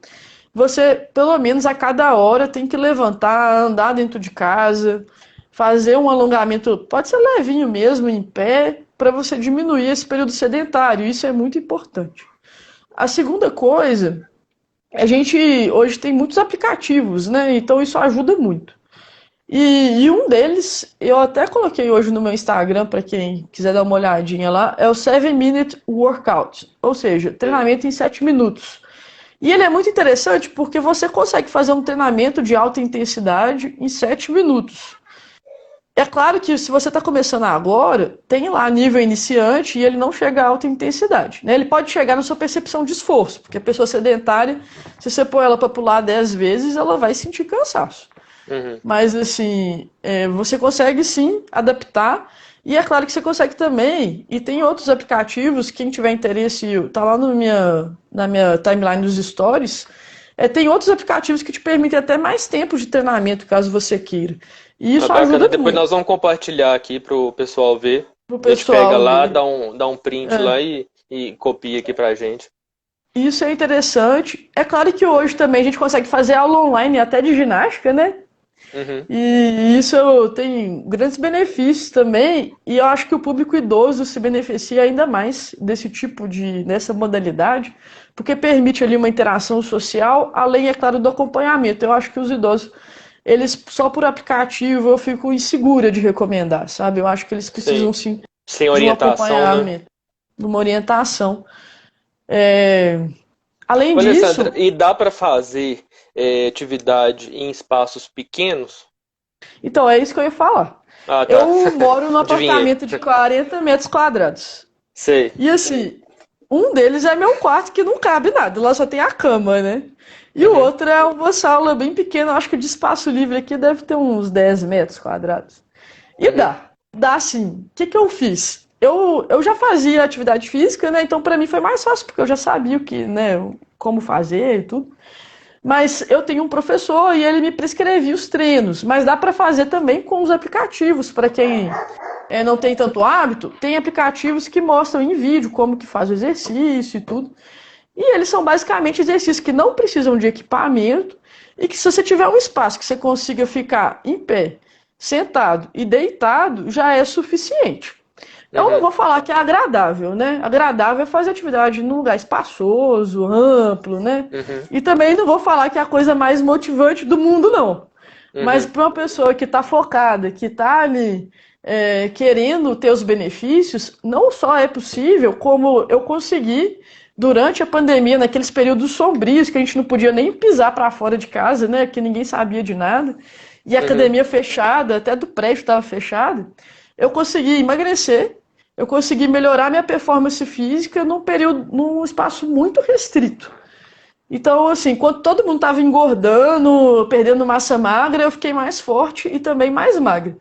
você, pelo menos a cada hora, tem que levantar, andar dentro de casa, fazer um alongamento, pode ser levinho mesmo, em pé, para você diminuir esse período sedentário. Isso é muito importante. A segunda coisa, a gente hoje tem muitos aplicativos, né? Então isso ajuda muito. E um deles, eu até coloquei hoje no meu Instagram, para quem quiser dar uma olhadinha lá, é o 7-Minute Workout, ou seja, treinamento em 7 minutos. E ele é muito interessante porque você consegue fazer um treinamento de alta intensidade em 7 minutos. É claro que se você está começando agora, tem lá nível iniciante e ele não chega a alta intensidade, né? Ele pode chegar na sua percepção de esforço, porque a pessoa sedentária, se você pôr ela para pular 10 vezes, ela vai sentir cansaço. Uhum. Mas assim, você consegue sim adaptar. E é claro que você consegue também. E tem outros aplicativos, quem tiver interesse, tá lá na minha timeline dos stories. Tem outros aplicativos que te permitem até mais tempo de treinamento, caso você queira. E Ah, isso bacana. ajuda Depois muito. nós vamos compartilhar aqui pro pessoal ver. pro A gente pega pessoal lá, ler. dá um print É. lá e copia aqui pra gente. Isso é interessante. É claro que hoje também a gente consegue fazer aula online até de ginástica, né? Uhum, E isso tem grandes benefícios também, e eu acho que o público idoso se beneficia ainda mais dessa modalidade, porque permite ali uma interação social, além, é claro, do acompanhamento. Eu acho que os idosos, eles só por aplicativo eu fico insegura de recomendar, sabe? Eu acho que eles precisam sim. sim Sem de um orientação, né? acompanhamento, de uma orientação. É, Além Ô, Alessandra, disso, e dá para fazer atividade em espaços pequenos? então é isso que eu ia falar. Ah, tá. Eu moro num Adivinhei. apartamento de 40 metros quadrados. Sei. E assim, um deles é meu quarto que não cabe nada, lá só tem a cama, né? E o Uhum, outro é uma sala bem pequena, acho que de espaço livre aqui deve ter uns 10 metros quadrados. E uhum, dá sim. O que que eu fiz? Eu já fazia atividade física, né? Então pra mim foi mais fácil, porque eu já sabia como fazer e tudo. Mas eu tenho um professor e ele me prescrevia os treinos, mas dá para fazer também com os aplicativos, para quem não tem tanto hábito, tem aplicativos que mostram em vídeo como que faz o exercício e tudo. E eles são basicamente exercícios que não precisam de equipamento e que se você tiver um espaço que você consiga ficar em pé, sentado e deitado, já é suficiente. Eu não uhum, vou falar que é agradável, né? Agradável é fazer atividade num lugar espaçoso, amplo, né? uhum, E também não vou falar que é a coisa mais motivante do mundo, não. Mas uhum, para uma pessoa que está focada, que está ali querendo ter os benefícios, não só é possível, como eu consegui durante a pandemia, naqueles períodos sombrios que a gente não podia nem pisar para fora de casa, né? Que ninguém sabia de nada. E a uhum, academia fechada, até do prédio estava fechada. Eu consegui emagrecer, eu consegui melhorar minha performance física num espaço muito restrito. Então, assim, enquanto todo mundo estava engordando, perdendo massa magra, eu fiquei mais forte e também mais magra.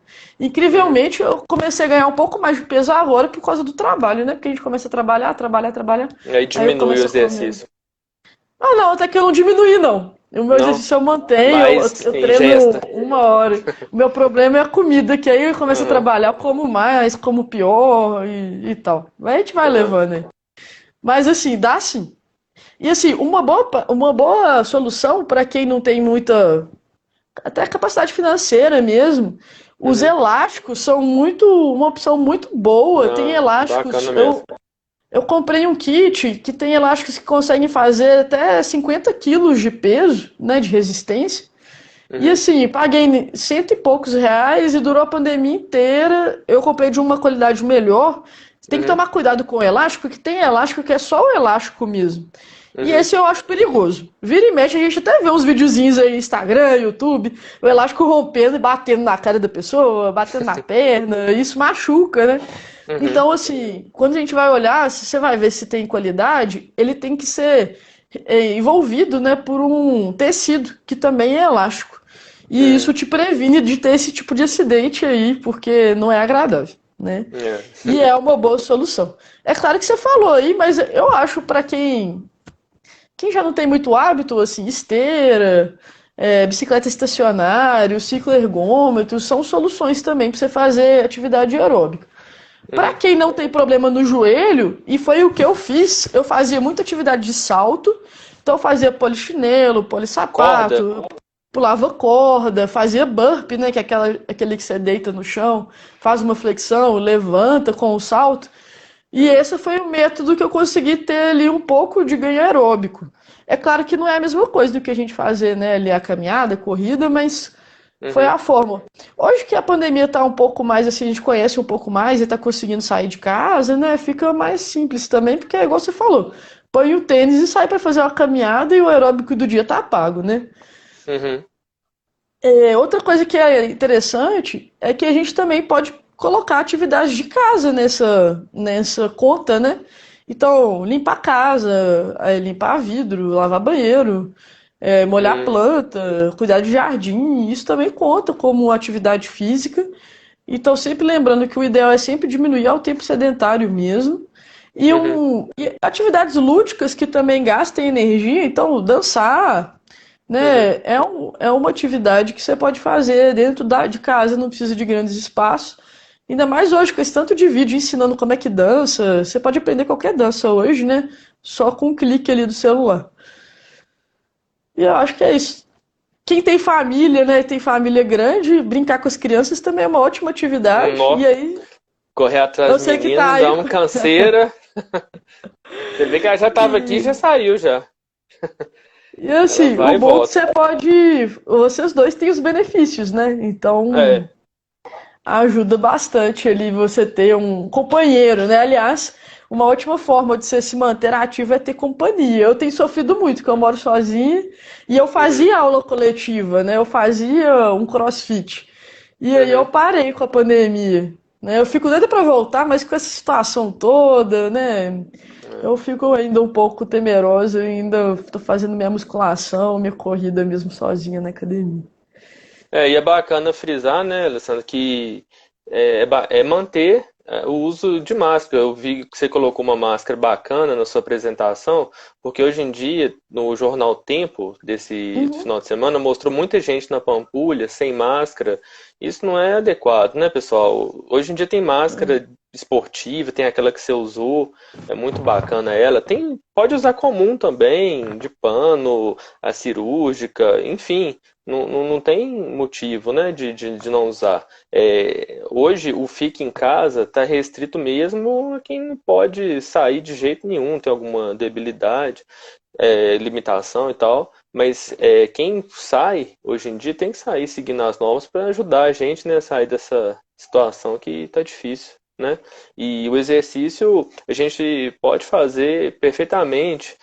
uhum. Incrivelmente, eu comecei a ganhar um pouco mais de peso agora por causa do trabalho, né? Porque a gente começa a trabalhar, trabalhar, trabalhar, Aí aí eu diminui o começo a comer. exercício. Ah, não, até que eu não diminuí, não. O meu Não? exercício eu mantenho, Mais eu treino ingesta. 1 hora. O meu problema é a comida, que aí eu começo a Uhum, trabalhar, eu como mais, como pior e tal. Mas a gente vai uhum, levando aí. Mas assim, dá sim. E assim, uma boa solução para quem não tem muita, até capacidade financeira mesmo, os uhum. elásticos são uma opção muito boa. Tem Não, elásticos, bacana mesmo. eu comprei um kit que tem elásticos que conseguem fazer até 50 quilos de peso, né, de resistência. E Uhum, assim, paguei cento e poucos reais e durou a pandemia inteira. Eu comprei de uma qualidade melhor. Você tem que uhum, tomar cuidado com o elástico, que tem elástico que é só o elástico mesmo. E uhum. esse eu acho perigoso. Vira e mexe, a gente até vê uns videozinhos aí no Instagram, YouTube, o elástico rompendo e batendo na cara da pessoa, batendo na perna, isso machuca, né? Uhum, Então, assim, quando a gente vai olhar, se você vai ver se tem qualidade, ele tem que ser envolvido, né, por um tecido que também é elástico. E uhum. isso te previne de ter esse tipo de acidente aí, porque não é agradável, né? É. E é uma boa solução. É claro que você falou aí, mas eu acho para quem já não tem muito hábito, assim, esteira, bicicleta estacionária, ciclo ergômetro, são soluções também para você fazer atividade aeróbica. Para Uhum. quem não tem problema no joelho, e foi o que eu fiz, eu fazia muita atividade de salto, então eu fazia polichinelo, Corda? polissapato, pulava corda, fazia burpee, né, que é aquele que você deita no chão, faz uma flexão, levanta com o salto. E Uhum, esse foi o método que eu consegui ter ali um pouco de ganho aeróbico. É claro que não é a mesma coisa do que a gente fazer, né, ali a caminhada, a corrida, mas foi uhum, a forma. Hoje que a pandemia tá um pouco mais assim, a gente conhece um pouco mais e tá conseguindo sair de casa, né, fica mais simples também, porque é igual você falou, põe o tênis e sai para fazer uma caminhada e o aeróbico do dia tá pago, né? uhum, Outra coisa que é interessante é que a gente também pode colocar atividades de casa nessa conta, né? Então, limpar a casa, limpar vidro, lavar banheiro, molhar uhum, planta, cuidar de jardim, isso também conta como atividade física. Então, sempre lembrando que o ideal é sempre diminuir ao tempo sedentário mesmo. uhum, E atividades lúdicas que também gastem energia, então dançar, uhum, né? É uma atividade que você pode fazer dentro de casa, não precisa de grandes espaços. Ainda mais hoje, com esse tanto de vídeo ensinando como é que dança. Você pode aprender qualquer dança hoje, né? Só com um clique ali do celular. E eu acho que é isso. Quem tem família, né? Tem família grande, brincar com as crianças também é uma ótima atividade. Nó, E aí, correr atrás eu do sei que tá menino, aí. dá uma canseira. Você vê que ela já estava aqui e já E, saiu já. e Ela assim, vai o e bom é que volta. você pode. Vocês dois têm os benefícios, né? Então, É, ajuda bastante ali você ter um companheiro, né? Aliás, uma ótima forma de você se manter ativo é ter companhia. Eu tenho sofrido muito, porque eu moro sozinha e eu uhum, fazia aula coletiva, né? Eu fazia um CrossFit. E aí eu uhum. parei com a pandemia, né? Eu fico doida pra voltar, mas com essa situação toda, né? É. Eu fico ainda um pouco temerosa, eu ainda tô fazendo minha musculação, minha corrida mesmo sozinha na academia. E é bacana frisar, né, Alessandro, que é manter o uso de máscara. Eu vi que você colocou uma máscara bacana na sua apresentação, porque hoje em dia, no jornal Tempo, desse Uhum. final de semana, mostrou muita gente na Pampulha sem máscara. Isso não é adequado, né, pessoal? Hoje em dia tem máscara esportiva, tem aquela que você usou, é muito bacana ela. Tem, pode usar comum também, de pano, a cirúrgica, enfim. Não tem motivo, né, de não usar. Hoje, o fique em casa está restrito mesmo a quem não pode sair de jeito nenhum, tem alguma debilidade, limitação e tal. Mas quem sai, hoje em dia, tem que sair seguindo as normas para ajudar a gente, né, a sair dessa situação que está difícil. Né? E o exercício a gente pode fazer perfeitamente.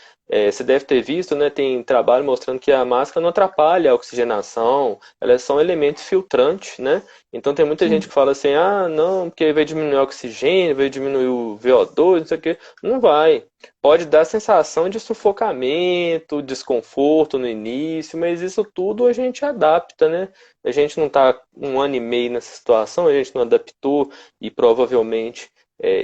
Você deve ter visto, né? Tem trabalho mostrando que a máscara não atrapalha a oxigenação, elas são elementos filtrantes, né? Então tem muita gente Sim. que fala assim, ah, não, porque vai diminuir o oxigênio, vai diminuir o VO2, não sei o quê. Não vai. Pode dar sensação de sufocamento, desconforto no início, mas isso tudo a gente adapta, né? A gente não está um ano e meio nessa situação, a gente não adaptou e provavelmente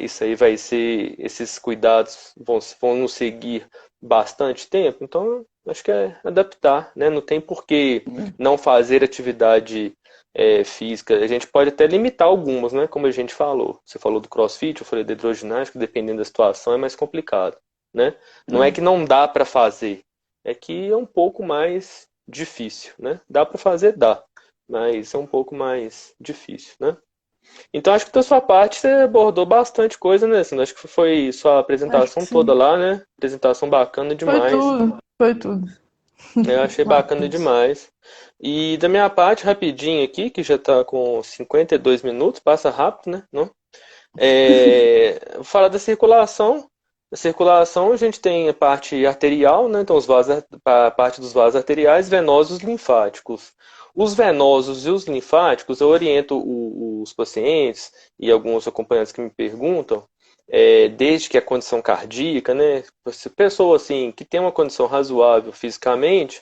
isso aí vai ser, esses cuidados vão nos seguir bastante tempo, então acho que é adaptar, né? Não tem por que não fazer atividade física. A gente pode até limitar algumas, né? Como a gente falou. Você falou do CrossFit, eu falei da hidroginástica, dependendo da situação é mais complicado, né? Não é que não dá para fazer, é que é um pouco mais difícil, né? Dá para fazer, dá, mas é um pouco mais difícil, né? Então acho que da sua parte você abordou bastante coisa, né? Assim, acho que foi sua Acho que apresentação toda sim. lá, né? Apresentação bacana Foi demais. tudo, foi tudo. Eu achei bacana Mas, demais. E da minha parte, rapidinho aqui, que já está com 52 minutos, passa rápido, né? Não? Vou falar da circulação. A circulação a gente tem a parte arterial, né? Então a parte dos vasos arteriais, venosos e linfáticos. Os venosos e os linfáticos, eu oriento os pacientes e alguns acompanhantes que me perguntam, desde que a condição cardíaca, né? Pessoa assim que tem uma condição razoável fisicamente,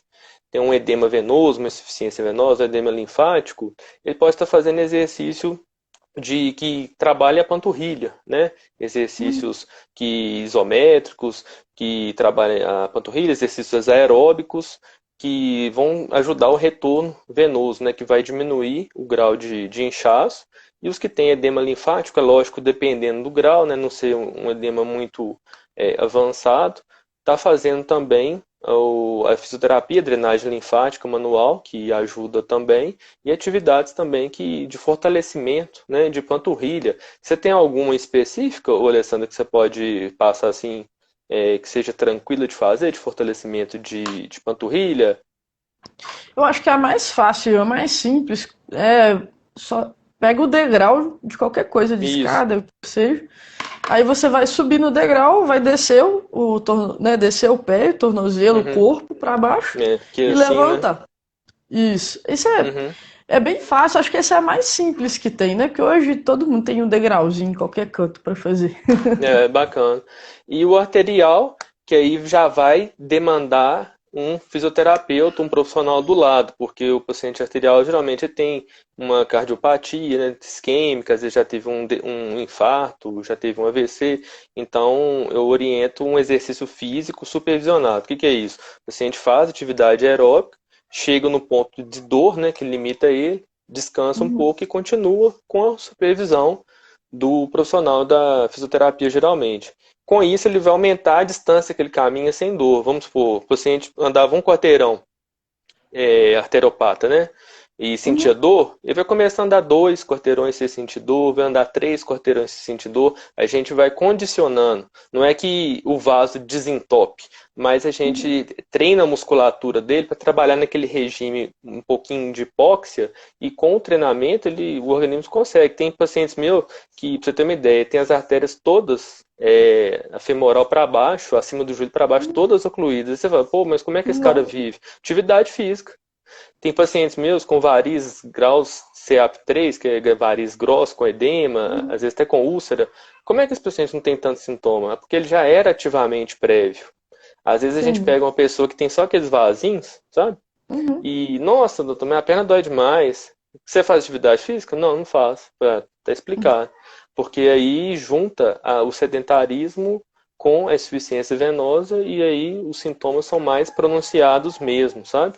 tem um edema venoso, uma insuficiência venosa, um edema linfático, ele pode estar fazendo exercício de que trabalha a panturrilha, né? Exercícios que isométricos, que trabalham a panturrilha, exercícios aeróbicos, que vão ajudar o retorno venoso, né? Que vai diminuir o grau de inchaço. E os que têm edema linfático, é lógico, dependendo do grau, né? Não ser um edema muito avançado, está fazendo também a fisioterapia, a drenagem linfática manual, que ajuda também, e atividades também de fortalecimento, né, de panturrilha. Você tem alguma específica, ô Alessandra, que você pode passar assim, que seja tranquila de fazer, de fortalecimento de panturrilha? eu acho que é a mais fácil, a mais simples. É só pega o degrau de qualquer coisa de Isso. escada, que seja. Aí você vai subir no degrau, vai descer né, descer o pé, o tornozelo, o Uhum. corpo para baixo Que e assim, né? levantar. Isso Uhum. é bem fácil. Acho que essa é a mais simples que tem, né? Porque hoje todo mundo tem um degrauzinho em qualquer canto para fazer. Bacana. E o arterial, que aí já vai demandar um fisioterapeuta, um profissional do lado, porque o paciente arterial geralmente tem uma cardiopatia, né, isquêmica, às vezes já teve um infarto, já teve um AVC, então eu oriento um exercício físico supervisionado. O que que é isso? O paciente faz atividade aeróbica, chega no ponto de dor, né, que limita ele, descansa um pouco e continua com a supervisão do profissional da fisioterapia, geralmente. Com isso, ele vai aumentar a distância que ele caminha sem dor. Vamos supor, o paciente andava um quarteirão, arteriopata, né? E sentia dor, ele vai começar a andar 2 quarteirões sem sentir dor, vai andar 3 quarteirões sem sentir dor. A gente vai condicionando. Não é que o vaso desentope, mas a gente treina a musculatura dele para trabalhar naquele regime um pouquinho de hipóxia, e com o treinamento o organismo consegue. Tem pacientes meus que, para você ter uma ideia, tem as artérias todas, a femoral para baixo, acima do joelho para baixo, todas ocluídas. Você fala, pô, mas como é que esse cara vive? Atividade física. Tem pacientes meus com varizes graus CAP3, que é varizes grosso, com edema, às vezes até com úlcera. Como é que esse paciente não tem tanto sintoma? É porque ele já era ativamente prévio. Às vezes a gente pega uma pessoa que tem só aqueles vasinhos, sabe? E, nossa, doutor, minha perna dói demais. Você faz atividade física? Não, não faço. Tá explicado. Porque aí junta o sedentarismo com a insuficiência venosa, e aí os sintomas são mais pronunciados mesmo, sabe?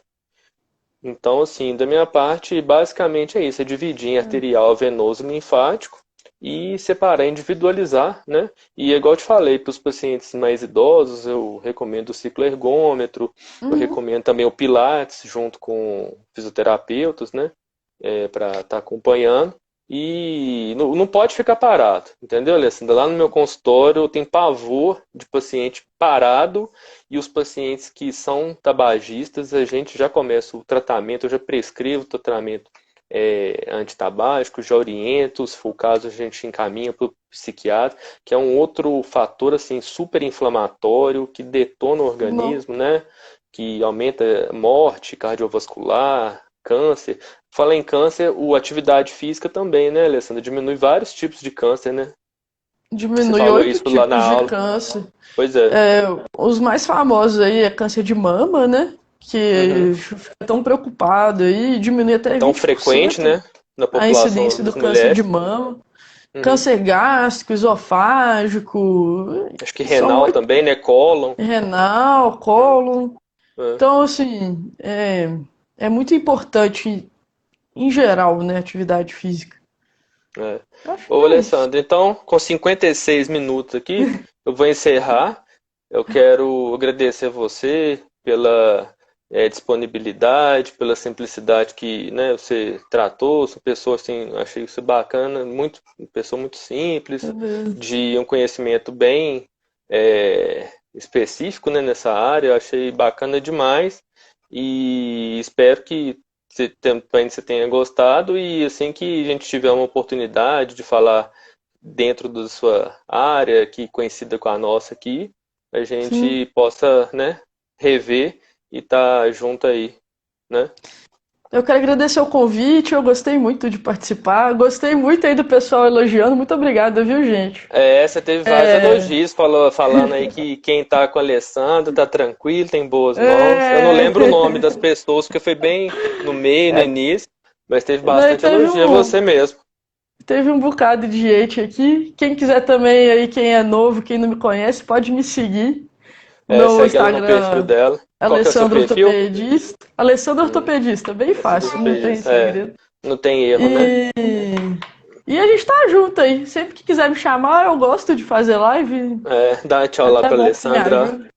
Então, assim, da minha parte, basicamente é isso, é dividir em arterial, venoso e linfático e separar, individualizar, né? E igual eu te falei, para os pacientes mais idosos, eu recomendo o cicloergômetro, eu recomendo também o Pilates junto com fisioterapeutas, né? Para estar acompanhando. E não pode ficar parado, entendeu, Alessandra? Lá no meu consultório eu tenho pavor de paciente parado, e os pacientes que são tabagistas, a gente já começa o tratamento, eu já prescrevo o tratamento antitabágico, já oriento, se for o caso a gente encaminha para o psiquiatra, que é um outro fator assim, super inflamatório, que detona o organismo, né? Que aumenta morte cardiovascular, câncer. Fala em câncer, a atividade física também, né, Alessandra? Diminui vários tipos de câncer, né? Diminui Você falou 8 isso tipos lá na de aula. câncer. Pois é. Os mais famosos aí é câncer de mama, né? Que fica tão preocupado aí, diminui até Tão 20% frequente, né? Na a população incidência do das câncer de mulheres. mama. Câncer gástrico, esofágico, Acho que são renal também, né? Cólon. renal, cólon. É. Então, assim, é muito importante, em geral, né, atividade física. Acho que Ô, é isso. Alessandro, então, com 56 minutos aqui, eu vou encerrar. Eu quero agradecer a você pela disponibilidade, pela simplicidade que, né, você tratou. Sua pessoa, assim, achei isso bacana, pessoa muito simples, de um conhecimento bem específico, né, nessa área. Eu achei bacana demais e espero que você tenha gostado, e assim que a gente tiver uma oportunidade de falar dentro da sua área, que coincida com a nossa aqui, a gente possa, né, rever e estar junto aí, né? Eu quero agradecer o convite, eu gostei muito de participar, gostei muito aí do pessoal elogiando, muito obrigada, viu, gente? Você teve vários elogios, falando aí que quem tá com o Alessandro tá tranquilo, tem boas mãos. Eu não lembro o nome das pessoas, porque foi bem no meio, no início, mas teve Daí bastante elogio a você mesmo. teve um bocado de gente aqui. Quem quiser também aí, quem é novo, quem não me conhece, pode me seguir. Meu Segue ela no perfil Instagram, dela. Qual que é o seu Alessandro perfil? Ortopedista. Alessandro Ortopedista, bem fácil, não tem segredo. Não tem erro, né? E a gente tá junto aí. Sempre que quiser me chamar, eu gosto de fazer live. Dá um tchau lá Até pra bom que me Alessandra. ajuda.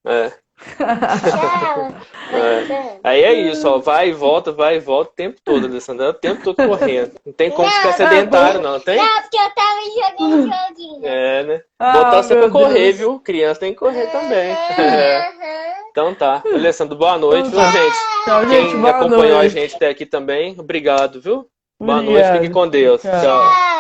Tchau. Aí é isso, ó. Vai e volta o tempo todo, Alessandra. O tempo todo correndo. Não tem como ficar sedentário, não, tem? Não, porque eu tava jogando joguinho. Né? Botar você meu pra correr, Deus. viu? Criança tem que correr também. Aham. Então tá. Alessandro, boa noite, viu, gente? Tchau, gente. Quem Boa acompanhou a noite. gente até aqui também, obrigado, viu? Boa noite, Obrigado. fique com Deus. Tchau. Tchau.